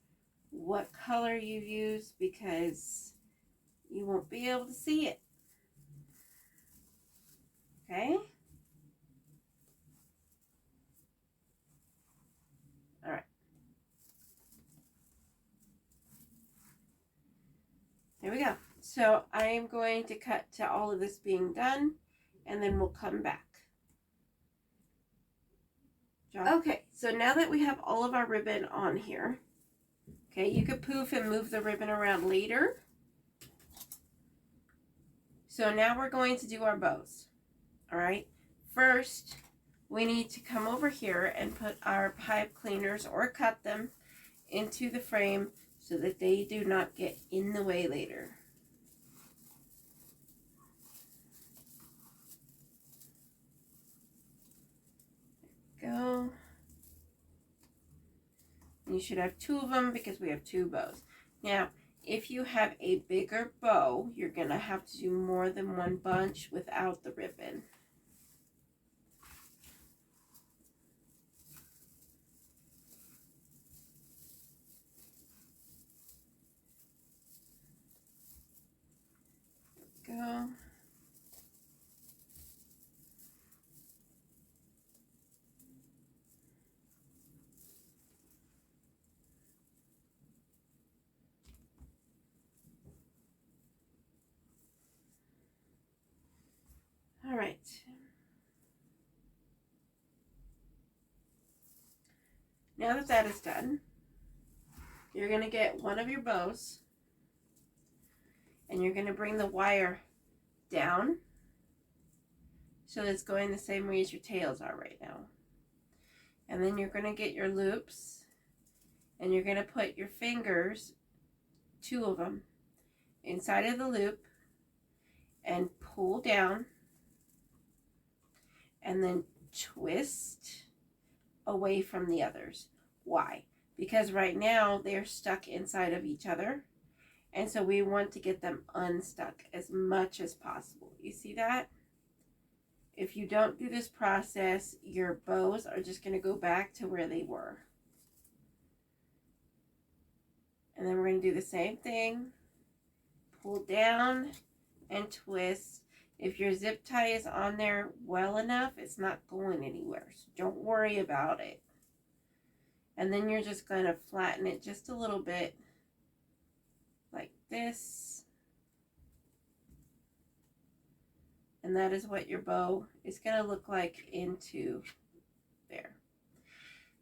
what color you use because you won't be able to see it. Okay? All right. There we go. So I am going to cut to all of this being done, and then we'll come back. Okay, so now that we have all of our ribbon on here, okay, you could poof and move the ribbon around later. So now we're going to do our bows. All right, first we need to come over here and put our pipe cleaners or cut them into the frame so that they do not get in the way later. There we go. You should have 2 of them because we have 2 bows. Now, if you have a bigger bow, you're going to have to do more than 1 bunch without the ribbon. There we go. All right. Now that that is done, you're going to get one of your bows and you're going to bring the wire down so it's going the same way as your tails are right now. And then you're going to get your loops and you're going to put your fingers, 2 of them, inside of the loop and pull down and then twist away from the others. Why? Because right now they're stuck inside of each other, and so we want to get them unstuck as much as possible. You see that? If you don't do this process, your bows are just going to go back to where they were. And then we're going to do the same thing. Pull down and twist. If your zip tie is on there well enough, it's not going anywhere. So don't worry about it. And then you're just going to flatten it just a little bit like this. And that is what your bow is going to look like into there.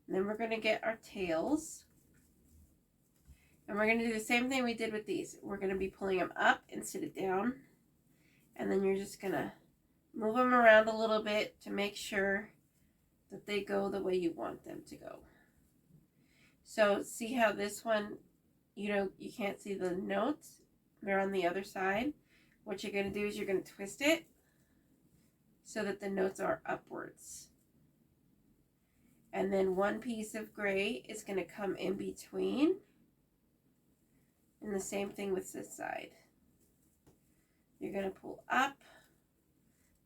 And then we're going to get our tails. And we're going to do the same thing we did with these. We're going to be pulling them up instead of down. And then you're just going to move them around a little bit to make sure that they go the way you want them to go. So see how this one, you can't see the notes. They're on the other side. What you're going to do is you're going to twist it so that the notes are upwards. And then one piece of gray is going to come in between. And the same thing with this side. You're going to pull up.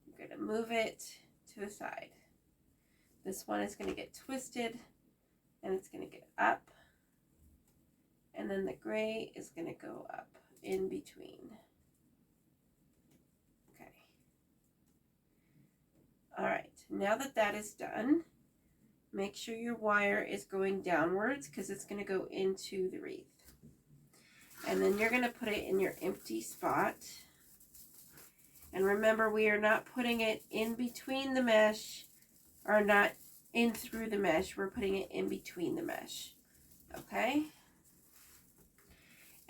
You're going to move it to the side. This one is going to get twisted and it's going to get up. And then the gray is going to go up in between. Okay. All right. Now that that is done, make sure your wire is going downwards because it's going to go into the wreath. And then you're going to put it in your empty spot. And remember, we are not putting it in between the mesh, or not in through the mesh. We're putting it in between the mesh. Okay?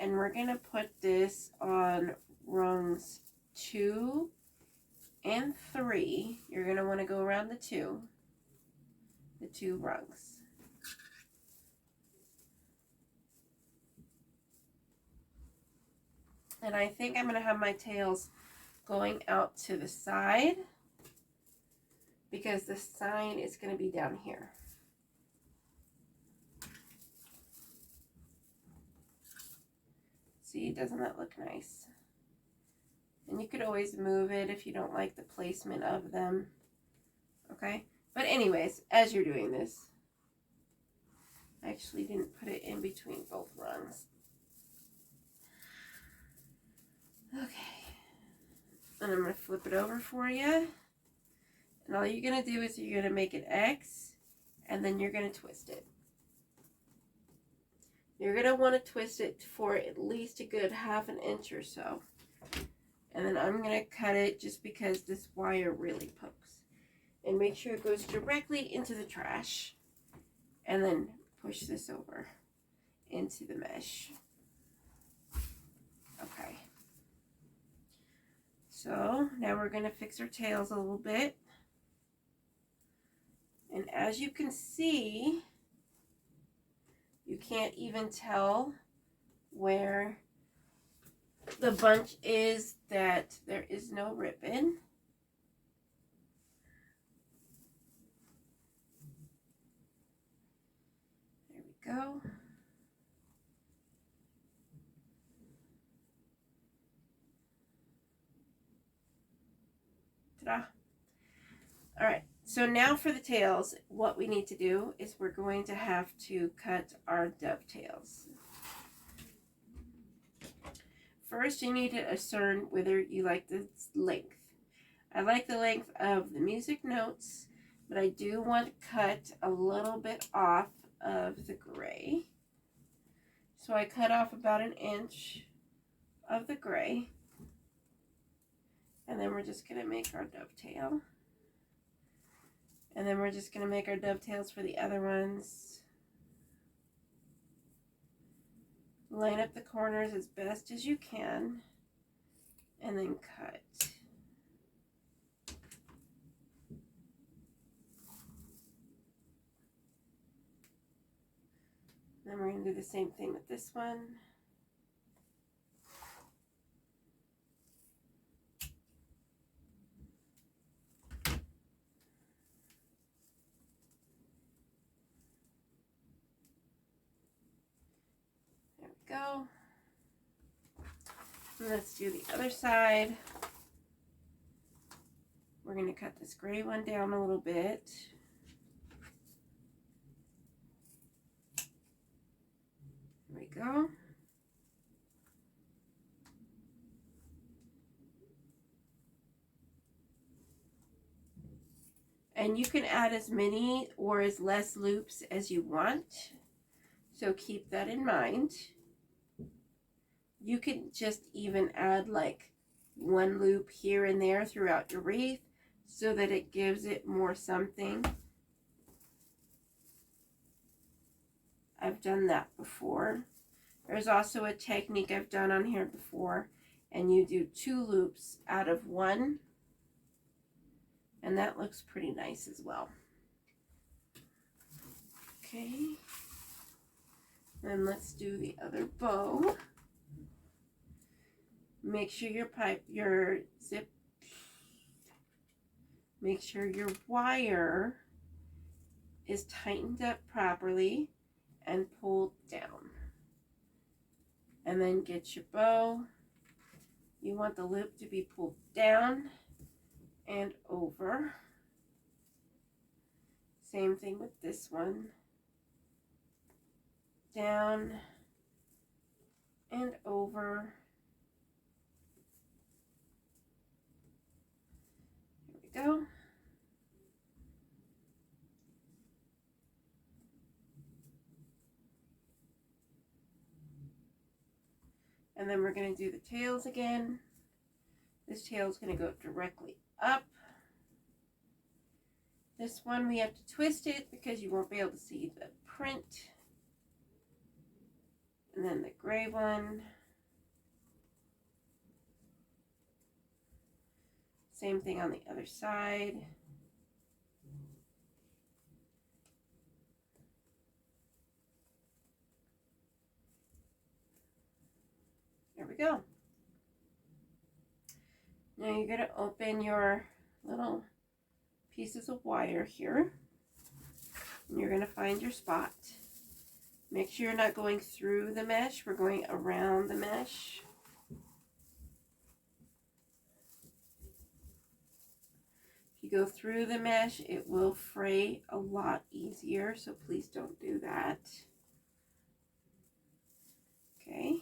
And we're going to put this on rungs 2 and 3. You're going to want to go around the two rungs. And I think I'm going to have my tails going out to the side because the sign is going to be down here. See, doesn't that look nice? And you could always move it if you don't like the placement of them. Okay? But anyways, as you're doing this, I actually didn't put it in between both rungs. Okay, and I'm going to flip it over for you. And all you're going to do is you're going to make an X, and then you're going to twist it. You're going to want to twist it for at least a good ½ inch or so. And then I'm going to cut it just because this wire really pokes. And make sure it goes directly into the trash. And then push this over into the mesh. Okay. So now we're going to fix our tails a little bit. And as you can see, you can't even tell where the bunch is that there is no ribbon. There we go. Ta-da. All right, so now for the tails, what we need to do is we're going to have to cut our dovetails. First, you need to discern whether you like the length. I like the length of the music notes, but I do want to cut a little bit off of the gray. So I cut off about 1 inch of the gray. And then we're just going to make our dovetail. And then we're just going to make our dovetails for the other ones. Line up the corners as best as you can. And then cut. Then we're going to do the same thing with this one. Go. And let's do the other side. We're going to cut this gray one down a little bit. There we go. And you can add as many or as less loops as you want. So keep that in mind. You can just even add like 1 loop here and there throughout your wreath so that it gives it more something. I've done that before. There's also a technique I've done on here before, and you do 2 loops out of 1, and that looks pretty nice as well. Okay. Then let's do the other bow. Make sure your zip, make sure your wire is tightened up properly and pulled down. And then get your bow. You want the loop to be pulled down and over. Same thing with this one. Down and over. Here we go. And then we're going to do the tails again. This tail is going to go directly up. This one we have to twist it because you won't be able to see the print. And then the gray one. Same thing on the other side. There we go. Now you're going to open your little pieces of wire here. And you're going to find your spot. Make sure you're not going through the mesh. We're going around the mesh. If you go through the mesh, it will fray a lot easier, so please don't do that. Okay.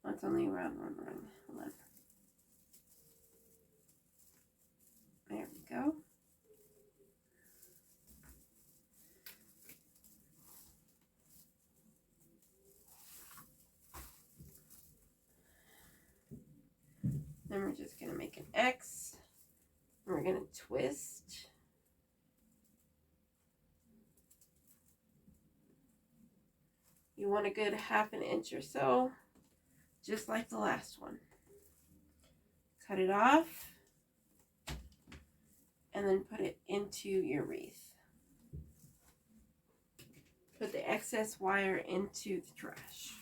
Oh, it's only around one run. Hold on. There we go. Then we're just going to make an X. We're going to twist. You want a good 1/2 inch or so, just like the last one. Cut it off, and then put it into your wreath. Put the excess wire into the trash.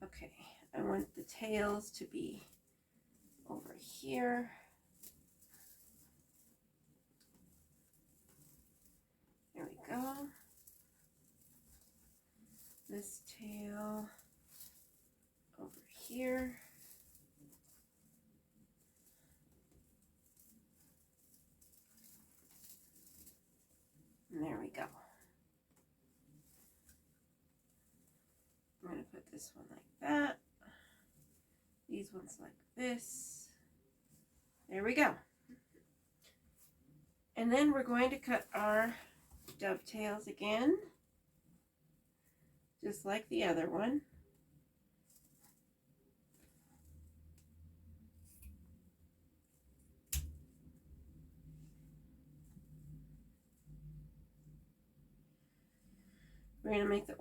Okay, I want the tails to be over here. There we go. This tail over here. And there we go. I'm going to put this one like that. These ones like this. There we go. And then we're going to cut our dovetails again, just like the other one. We're going to make the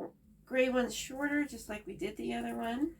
gray ones shorter, just like we did the other one.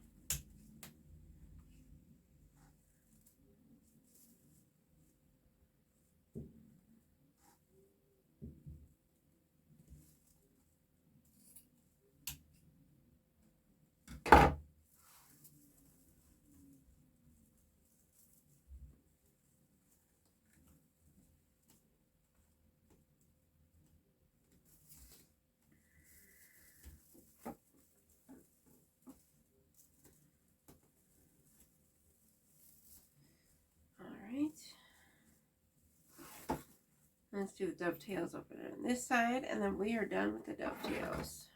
Let's do the dovetails over there on this side, and then we are done with the dovetails.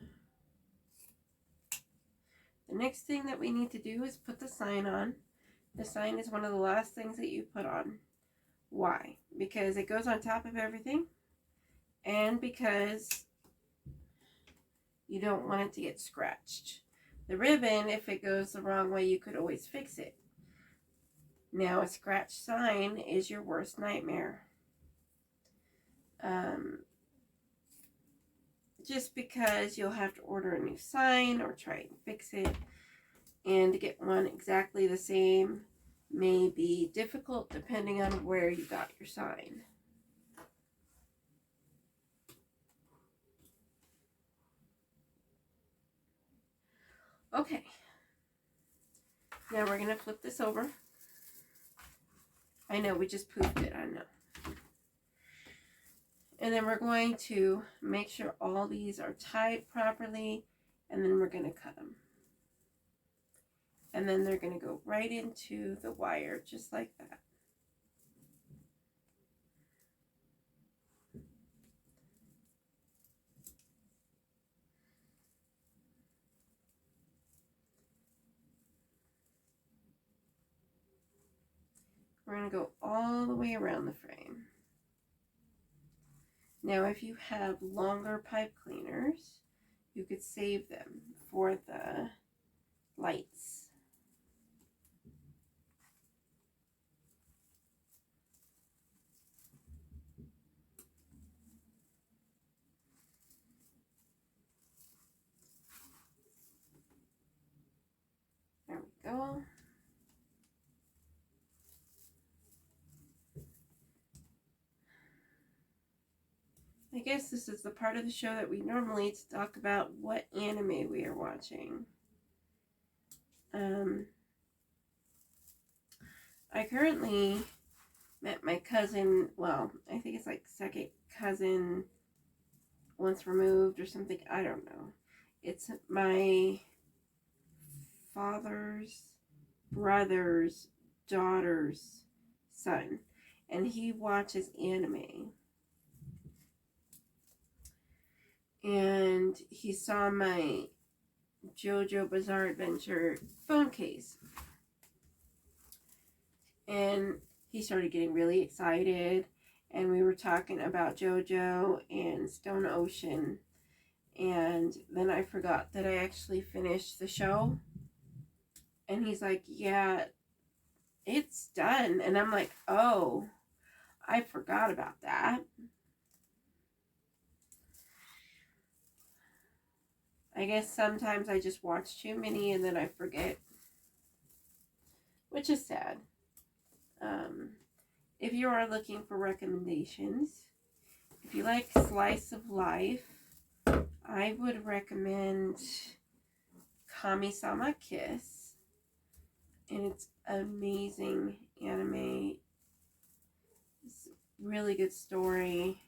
The next thing that we need to do is put the sign on. The sign is one of the last things that you put on. Why? Because it goes on top of everything, and because you don't want it to get scratched. The ribbon, if it goes the wrong way, you could always fix it. Now, a scratched sign is your worst nightmare. Just because you'll have to order a new sign or try and fix it, and to get one exactly the same, may be difficult depending on where you got your sign. Okay, now we're going to flip this over. I know we just poofed it, I know. And then we're going to make sure all these are tied properly, and then we're going to cut them. And then they're going to go right into the wire, just like that. We're going to go all the way around the frame. Now, if you have longer pipe cleaners, you could save them for the lights. There we go. I guess this is the part of the show that we normally talk about what anime we are watching. I currently met my cousin, well, I think it's like second cousin once removed or something, I don't know. It's my father's brother's daughter's son, and he watches anime. And he saw my JoJo Bizarre Adventure phone case. And he started getting really excited. And we were talking about JoJo and Stone Ocean. And then I forgot that I actually finished the show. And he's like, yeah, it's done. And I'm like, oh, I forgot about that. I guess sometimes I just watch too many and then I forget, which is sad. If you are looking for recommendations, if you like slice of life, I would recommend Kami-sama Kiss, and it's amazing anime. It's a really good story.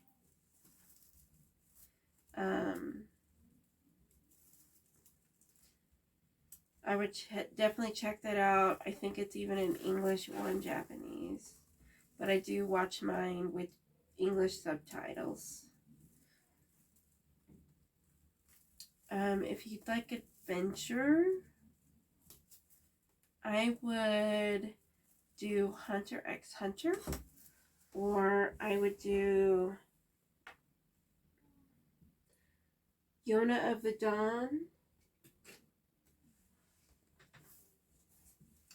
I would definitely check that out. I think it's even in English or in Japanese. But I do watch mine with English subtitles. If you'd like adventure, I would do Hunter x Hunter. Or I would do Yona of the Dawn.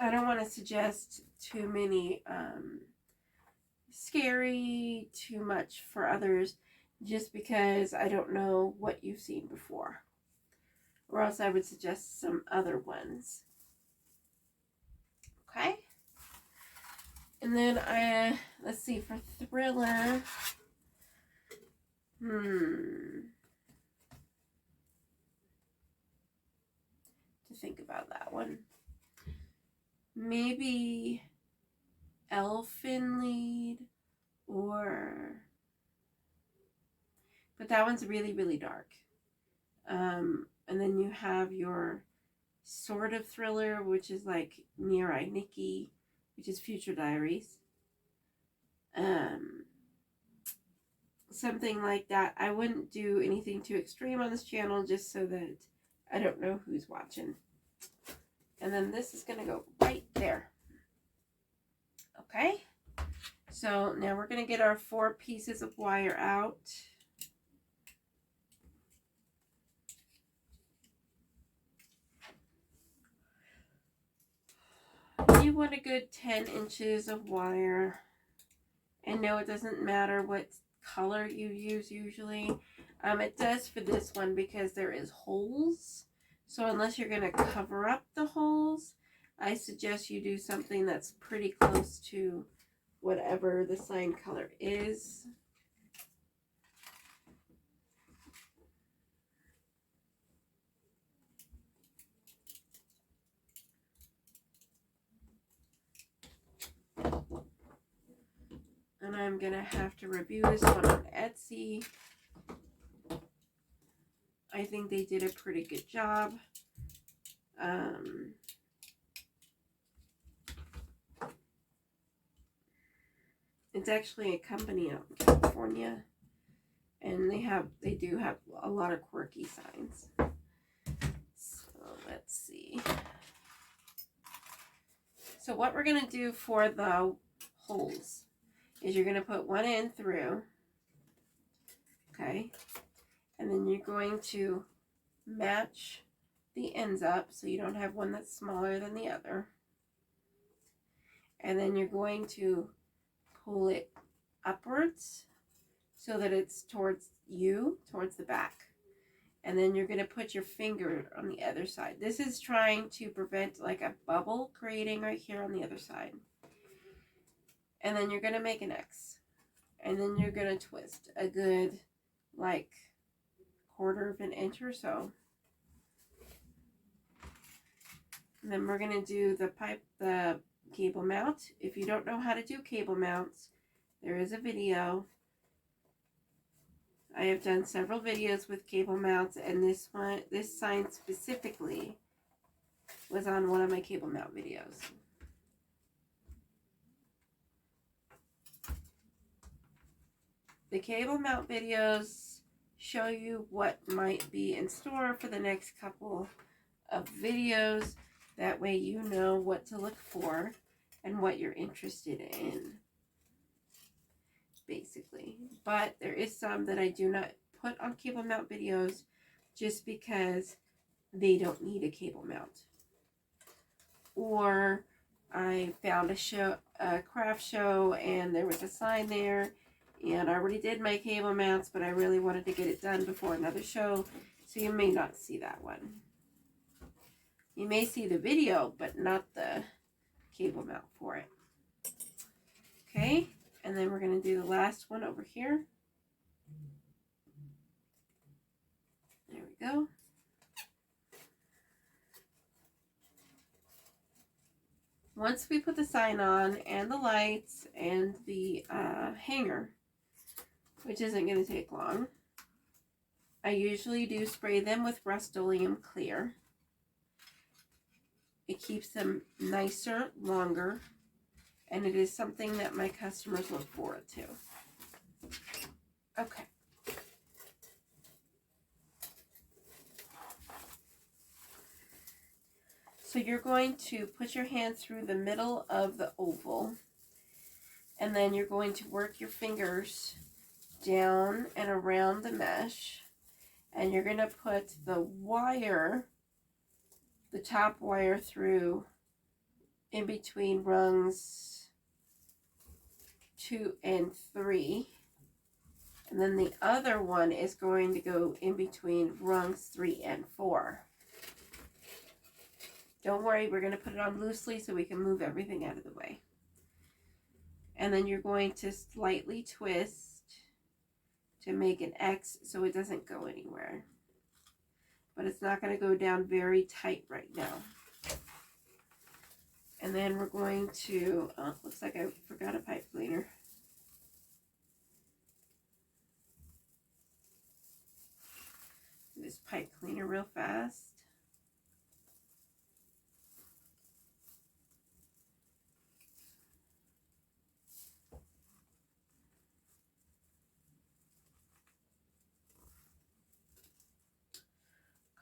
I don't want to suggest too many scary, too much for others, just because I don't know what you've seen before. Or else I would suggest some other ones. Okay? And then let's see, for thriller. To think about that one. Maybe Elfin Lead, but that one's really, really dark. And then you have your sort of thriller, which is like Mirai Nikki, which is Future Diaries. Something like that. I wouldn't do anything too extreme on this channel just so that I don't know who's watching. And then this is going to go right there. Okay. So now we're going to get our 4 pieces of wire out. You want a good 10 inches of wire. And no, it doesn't matter what color you use usually. It does for this one because there is holes. So unless you're going to cover up the holes, I suggest you do something that's pretty close to whatever the sign color is. And I'm going to have to review this one on Etsy. I think they did a pretty good job. It's actually a company out in California, and they do have a lot of quirky signs. So let's see. So what we're going to do for the holes is you're going to put one in through, okay, and then you're going to match the ends up so you don't have one that's smaller than the other, and then you're going to pull it upwards so that it's towards the back, and then you're going to put your finger on the other side. This is trying to prevent like a bubble creating right here on the other side. And then you're going to make an X, and then you're going to twist a good like 1/4 of an inch or so. And then we're going to do the cable mount. If you don't know how to do cable mounts, there is a video. I have done several videos with cable mounts, and this sign specifically was on one of my cable mount videos. The cable mount videos show you what might be in store for the next couple of videos. That way you know what to look for and what you're interested in, basically. But there is some that I do not put on cable mount videos just because they don't need a cable mount. Or I found a craft show, and there was a sign there, and I already did my cable mounts, but I really wanted to get it done before another show, so you may not see that one. You may see the video, but not the cable mount for it. Okay, and then we're going to do the last one over here. There we go. Once we put the sign on and the lights and the hanger, which isn't going to take long, I usually do spray them with Rust-Oleum Clear. It keeps them nicer, longer, and it is something that my customers look forward to. Okay. So you're going to put your hand through the middle of the oval, and then you're going to work your fingers down and around the mesh, and you're going to put the wire, the top wire, through in between rungs 2 and 3, and then the other one is going to go in between rungs 3 and 4. Don't worry, we're going to put it on loosely so we can move everything out of the way. And then you're going to slightly twist to make an X so it doesn't go anywhere. But it's not going to go down very tight right now. And then we're going to, looks like I forgot a pipe cleaner. Do this pipe cleaner real fast.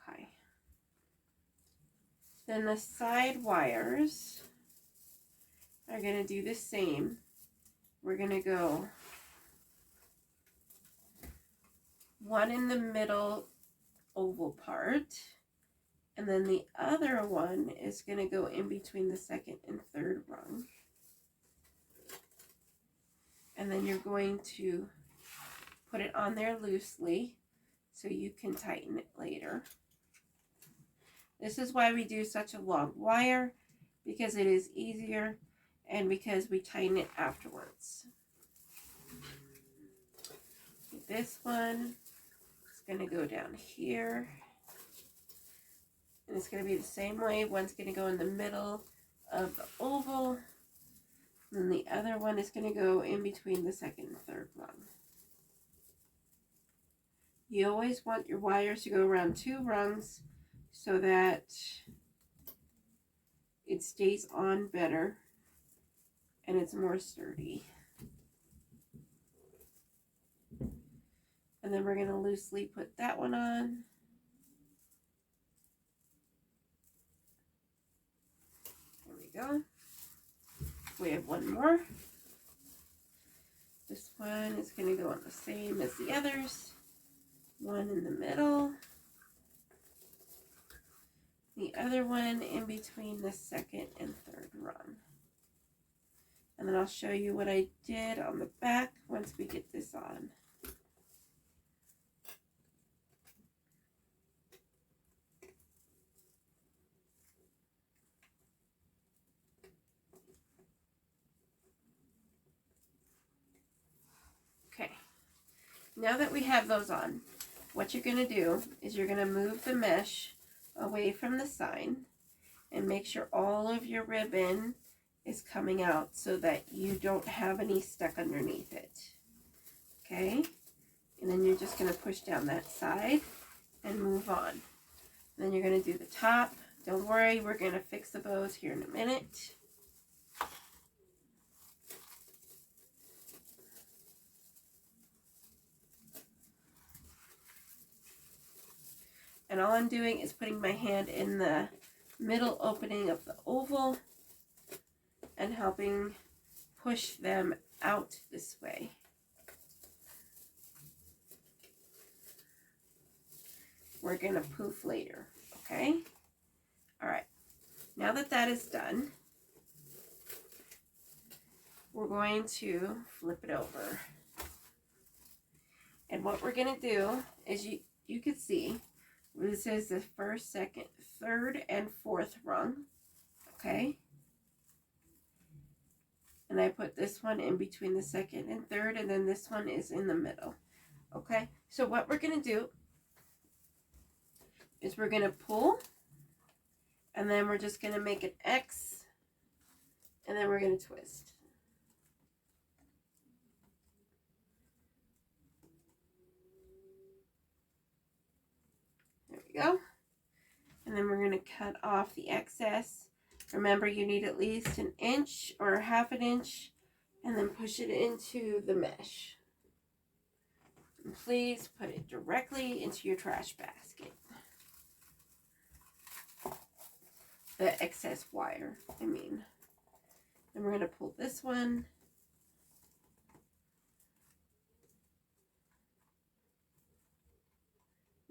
Okay. Then the side wires are going to do the same. We're going to go one in the middle oval part, and then the other one is going to go in between the second and third rung. And then you're going to put it on there loosely so you can tighten it later. This is why we do such a long wire, because it is easier and because we tighten it afterwards. This one is going to go down here. And it's going to be the same way. One's going to go in the middle of the oval. And the other one is going to go in between the second and third rung. You always want your wires to go around 2 rungs so that it stays on better and it's more sturdy. And then we're going to loosely put that one on. There we go. We have one more. This one is going to go on the same as the others. One in the middle. The other one in between the second and third rung. And then I'll show you what I did on the back once we get this on. Okay, now that we have those on, what you're going to do is you're going to move the mesh away from the sign and make sure all of your ribbon is coming out so that you don't have any stuck underneath it. Okay, and then you're just going to push down that side and move on. And then you're going to do the top. Don't worry, we're going to fix the bows here in a minute. And all I'm doing is putting my hand in the middle opening of the oval and helping push them out this way. We're going to poof later, okay? All right, now that that is done, we're going to flip it over. And what we're going to do is you can see, this is the first, second, third, and fourth rung, okay? And I put this one in between the second and third, and then this one is in the middle, okay? So what we're going to do is we're going to pull, and then we're just going to make an X, and then we're going to twist. There we go. And then we're going to cut off the excess. Remember, you need at least 1 inch or 1/2 inch, and then push it into the mesh. And please put it directly into your trash basket. The excess wire, I mean. Then we're going to pull this one.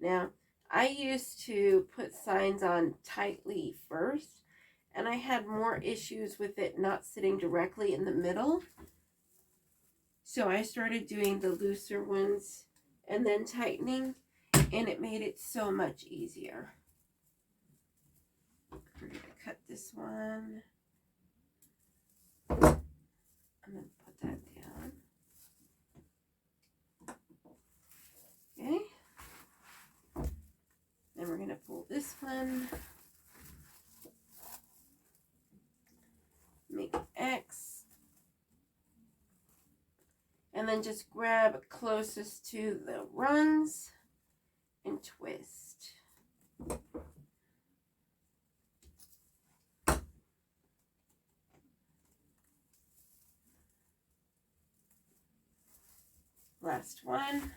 Now, I used to put signs on tightly first, and I had more issues with it not sitting directly in the middle. So I started doing the looser ones and then tightening, and it made it so much easier. We're going to cut this one. And then put that down. Okay. Then we're going to pull this one. Make an X. And then just grab closest to the rungs and twist. Last one.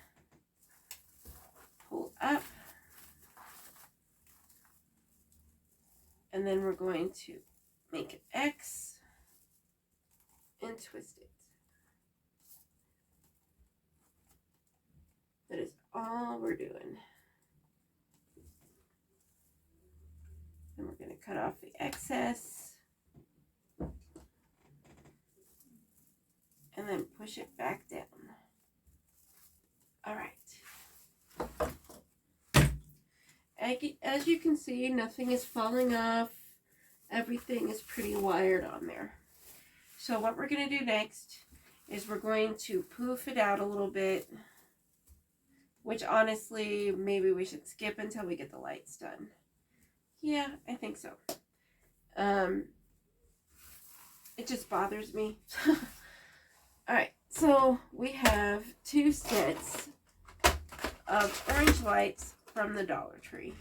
Pull up. And then we're going to make an X and twist it. That is all we're doing. And we're going to cut off the excess. And then push it back down. All right. As you can see, nothing is falling off. everything is pretty wired on there. So what we're going to do next is we're going to poof it out a little bit, which honestly, maybe we should skip until we get the lights done. Yeah, I think so. It just bothers me. Alright, so we have 2 sets of orange lights from the Dollar Tree.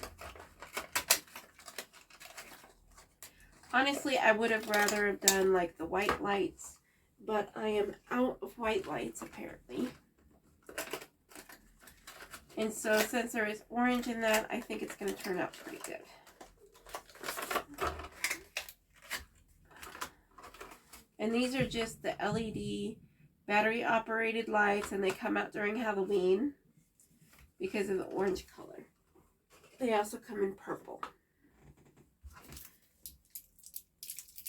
Honestly, I would have rather have done like the white lights, but I am out of white lights apparently. And so since there is orange in that, I think it's going to turn out pretty good. And these are just the LED battery operated lights, and they come out during Halloween because of the orange color. They also come in purple.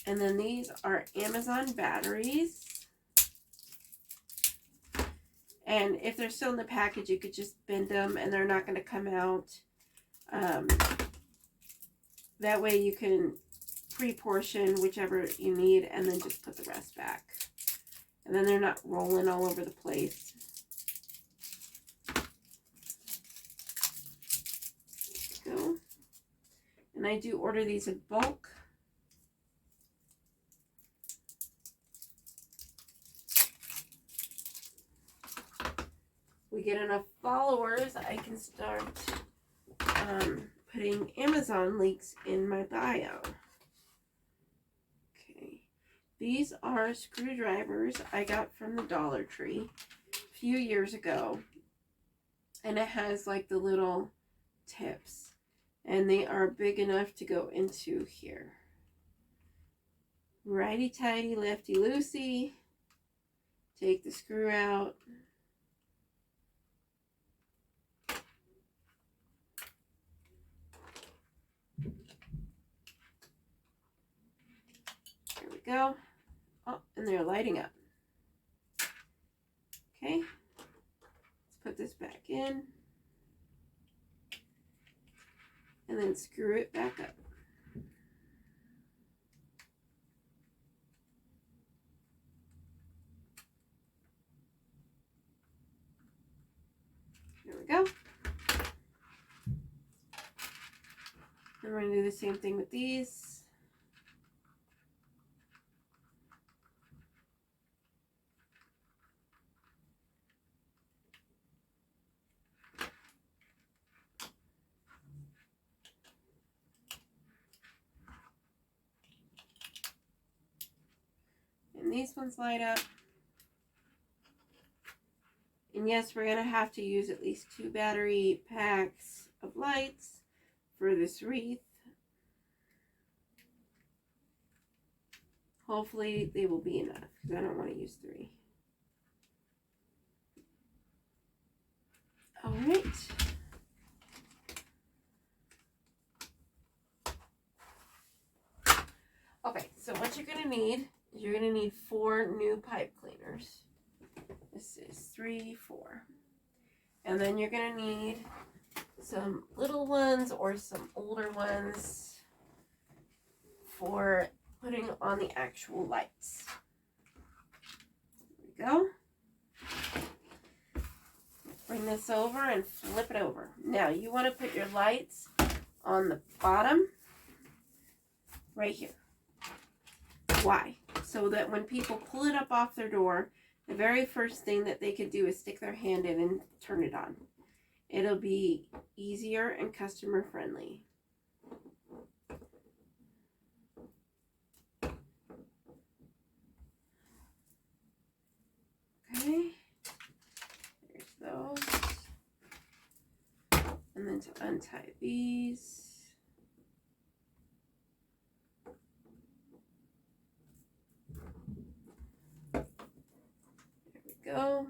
And then these are Amazon batteries. And if they're still in the package, you could just bend them and they're not going to come out. That way you can pre-portion whichever you need and then just put the rest back. And then they're not rolling all over the place. There we go. And I do order these in bulk. We get enough followers, I can start putting Amazon links in my bio. Okay, these are screwdrivers I got from the Dollar Tree a few years ago, and it has like the little tips, and they are big enough to go into here. Righty tighty, lefty loosey. Take the screw out. Go. Oh, and they're lighting up. Okay, let's put this back in and then screw it back up. There we go. And we're going to do the same thing with these. And these ones light up. And yes, we're going to have to use at least 2 battery packs of lights for this wreath. Hopefully they will be enough because I don't want to use 3. All right. Okay, so what you're going to need is you're going to need 4 new pipe cleaners. This is 3, 4. And then you're going to need some little ones or some older ones for putting on the actual lights. There we go. Bring this over and flip it over. Now you want to put your lights on the bottom right here. Why? So that when people pull it up off their door, the very first thing that they can do is stick their hand in and turn it on. It'll be easier and customer friendly. Okay, there's those. And then to untie these. Go.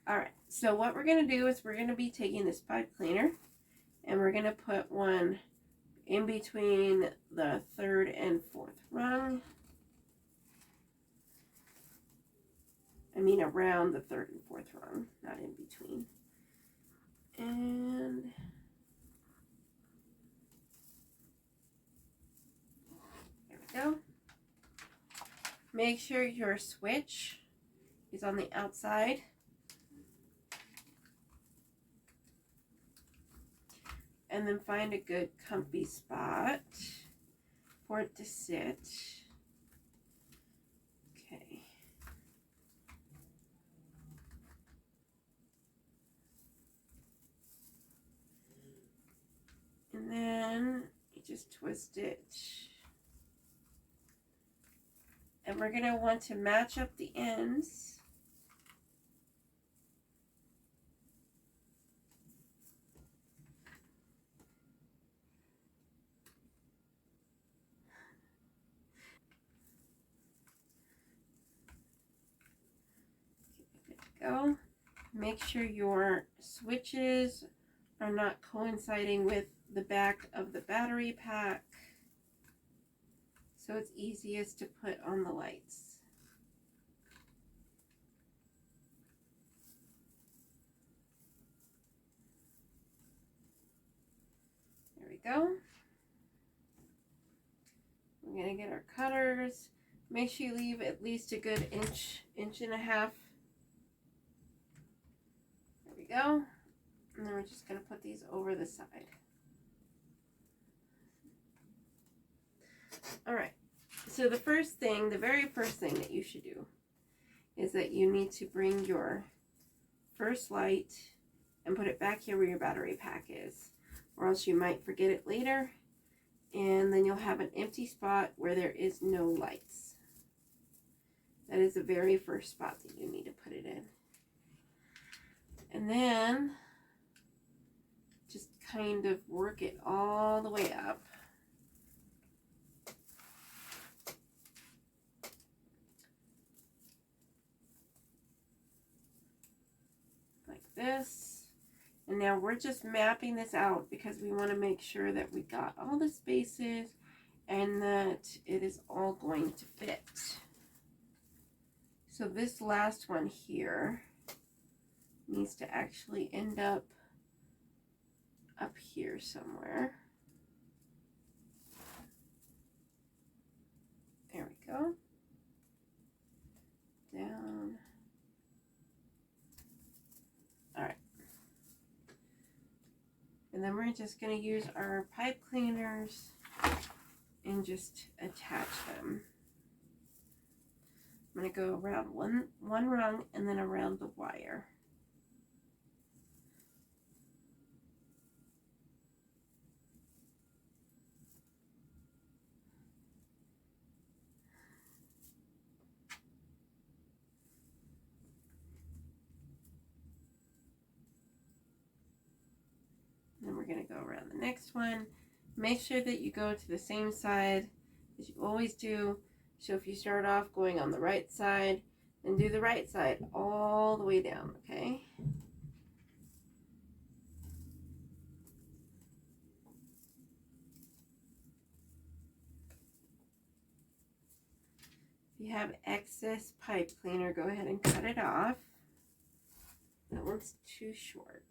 All right, so what we're going to do is we're going to be taking this pipe cleaner and we're going to put one in between the 3rd and 4th rung. I mean around the 3rd and 4th rung, not in between. And make sure your switch is on the outside. And then find a good comfy spot for it to sit. Okay. And then you just twist it. And we're going to want to match up the ends. Go. Make sure your switches are not coinciding with the back of the battery pack, so it's easiest to put on the lights. There we go. We're going to get our cutters. Make sure you leave at least a good inch and a half. There we go. And then we're just going to put these over the side. All right. So the very first thing that you should do is that you need to bring your first light and put it back here where your battery pack is, or else you might forget it later, and then you'll have an empty spot where there is no lights. That is the very first spot that you need to put it in. And then just kind of work it all the way up. Like this. And now we're just mapping this out because we want to make sure that we got all the spaces and that it is all going to fit. So this last one here needs to actually end up here somewhere. There we go. Down. All right. And then we're just going to use our pipe cleaners and just attach them. I'm going to go around one rung and then around the wire. Then we're going to go around the next one. Make sure that you go to the same side as you always do. So if you start off going on the right side, then do the right side all the way down, okay? If you have excess pipe cleaner, go ahead and cut it off. That one's too short.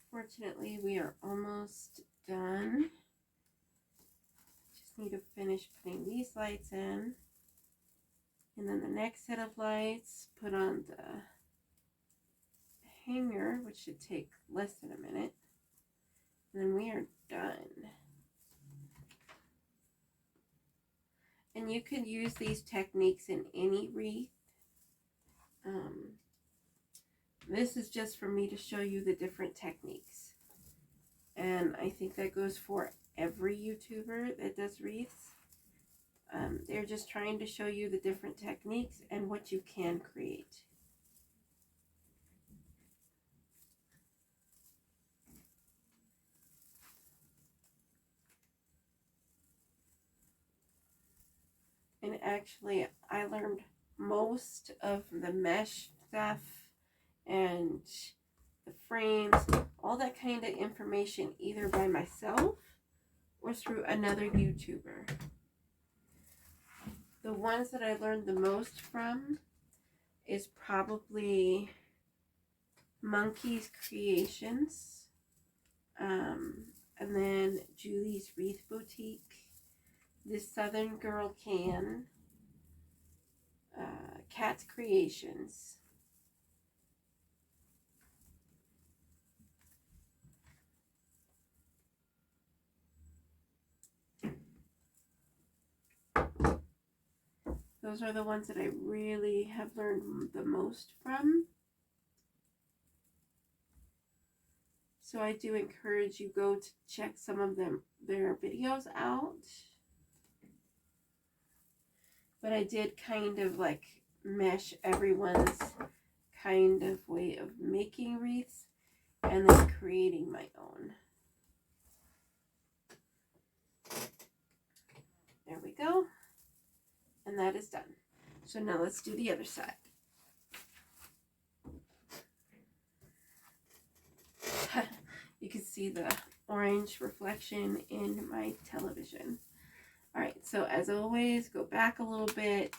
Fortunately, we are almost done. Just need to finish putting these lights in. And then the next set of lights, put on the hanger, which should take less than a minute. And then we are done. And you could use these techniques in any wreath. This is just for me to show you the different techniques. And I think that goes for every YouTuber that does wreaths. They're just trying to show you the different techniques and what you can create. And actually, I learned most of the mesh stuff and the frames, all that kind of information, either by myself or through another YouTuber. The ones that I learned the most from is probably Monkey's Creations, and then Julie's Wreath Boutique, This Southern Girl Can, Cat's Creations, those are the ones that I really have learned the most from. So I do encourage you go to check some of their videos out. But I did kind of like mesh everyone's kind of way of making wreaths and then creating my own. There we go. And that is done. So now let's do the other side. You can see the orange reflection in my television. All right, so as always, go back a little bit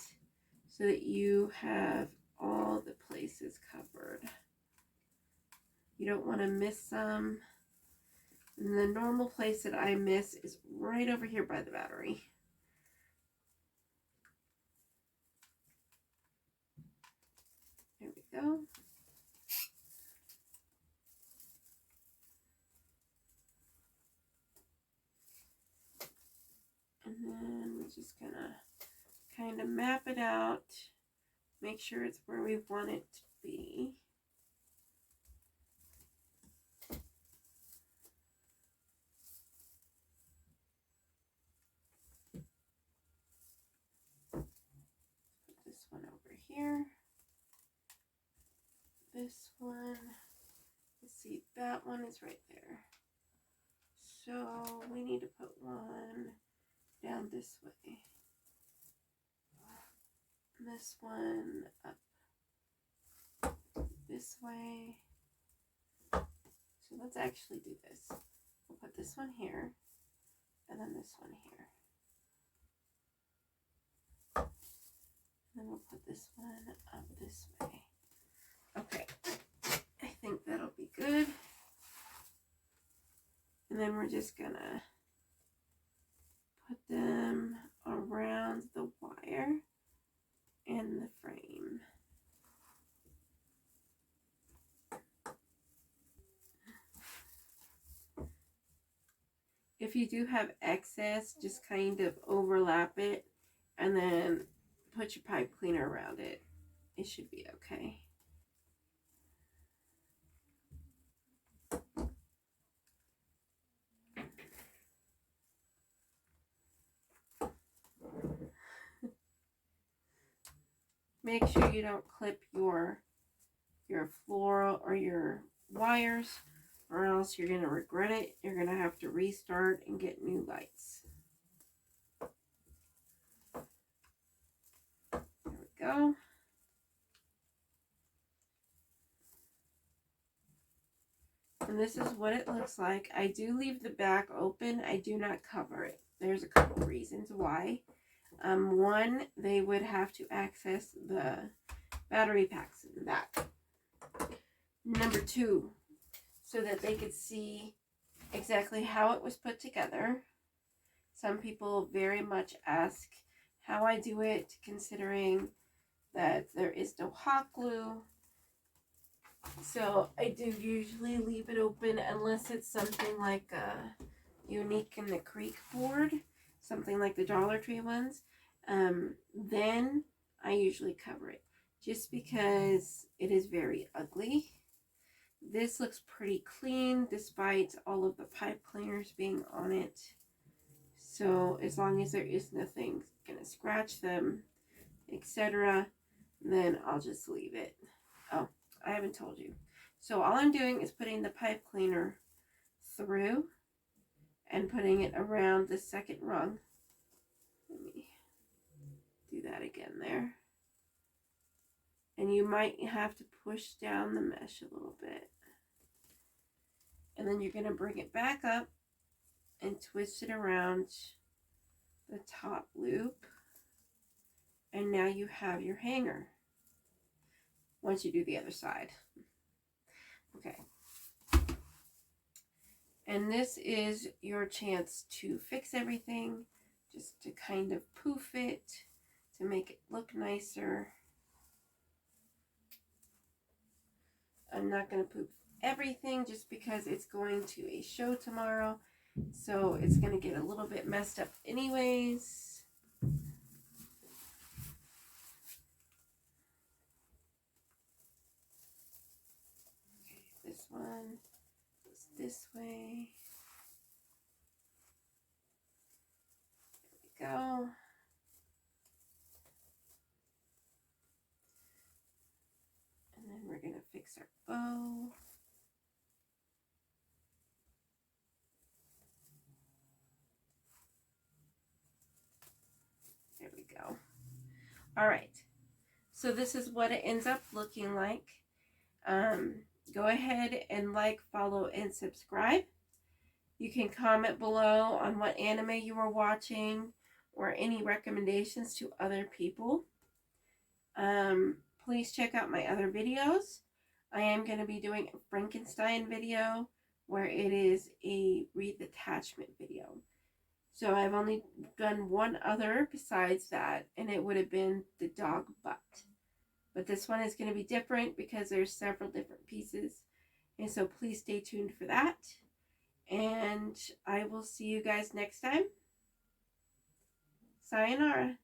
so that you have all the places covered. You don't want to miss some. And the normal place that I miss is right over here by the battery. There we go. And then we're just gonna kind of map it out, make sure it's where we want it to be. Put this one over here. This one, let's see, that one is right there. So we need to put one down this way. This one up this way. So let's actually do this. We'll put this one here and then this one here. And then we'll put this one up this way. Okay, I think that'll be good. And then we're just gonna put them around the wire and the frame. If you do have excess, just kind of overlap it and then put your pipe cleaner around it. It should be okay. Make sure you don't clip your floral or your wires, or else you're going to regret it. You're going to have to restart and get new lights. There we go. And this is what it looks like. I do leave the back open. I do not cover it. There's a couple reasons why. One, they would have to access the battery packs in the back. Number two, so that they could see exactly how it was put together. Some people very much ask how I do it, considering that there is no hot glue. So I do usually leave it open unless it's something like a Unique in the Creek board, something like the Dollar Tree ones. Then I usually cover it just because it is very ugly. This looks pretty clean despite all of the pipe cleaners being on it. So as long as there is nothing gonna scratch them, etc., then I'll just leave it. Oh, I haven't told you. So all I'm doing is putting the pipe cleaner through and putting it around the second rung. Let me do that again there. And you might have to push down the mesh a little bit. And then you're going to bring it back up and twist it around the top loop. And now you have your hanger. once you do the other side. Okay. And this is your chance to fix everything, just to kind of poof it, to make it look nicer. I'm not going to poof everything just because it's going to a show tomorrow. So it's going to get a little bit messed up anyways. Okay, this one goes this way. There we go. And then we're going to fix our bow. There we go. All right. So this is what it ends up looking like. Go ahead and like, follow, and subscribe. You can comment below on what anime you were watching or any recommendations to other people. Please check out my other videos. I am going to be doing a Frankenstein video where it is a wreath attachment video. So I've only done one other besides that, and it would have been the dog butt. But this one is going to be different because there's several different pieces. And so please stay tuned for that. And I will see you guys next time. Sayonara.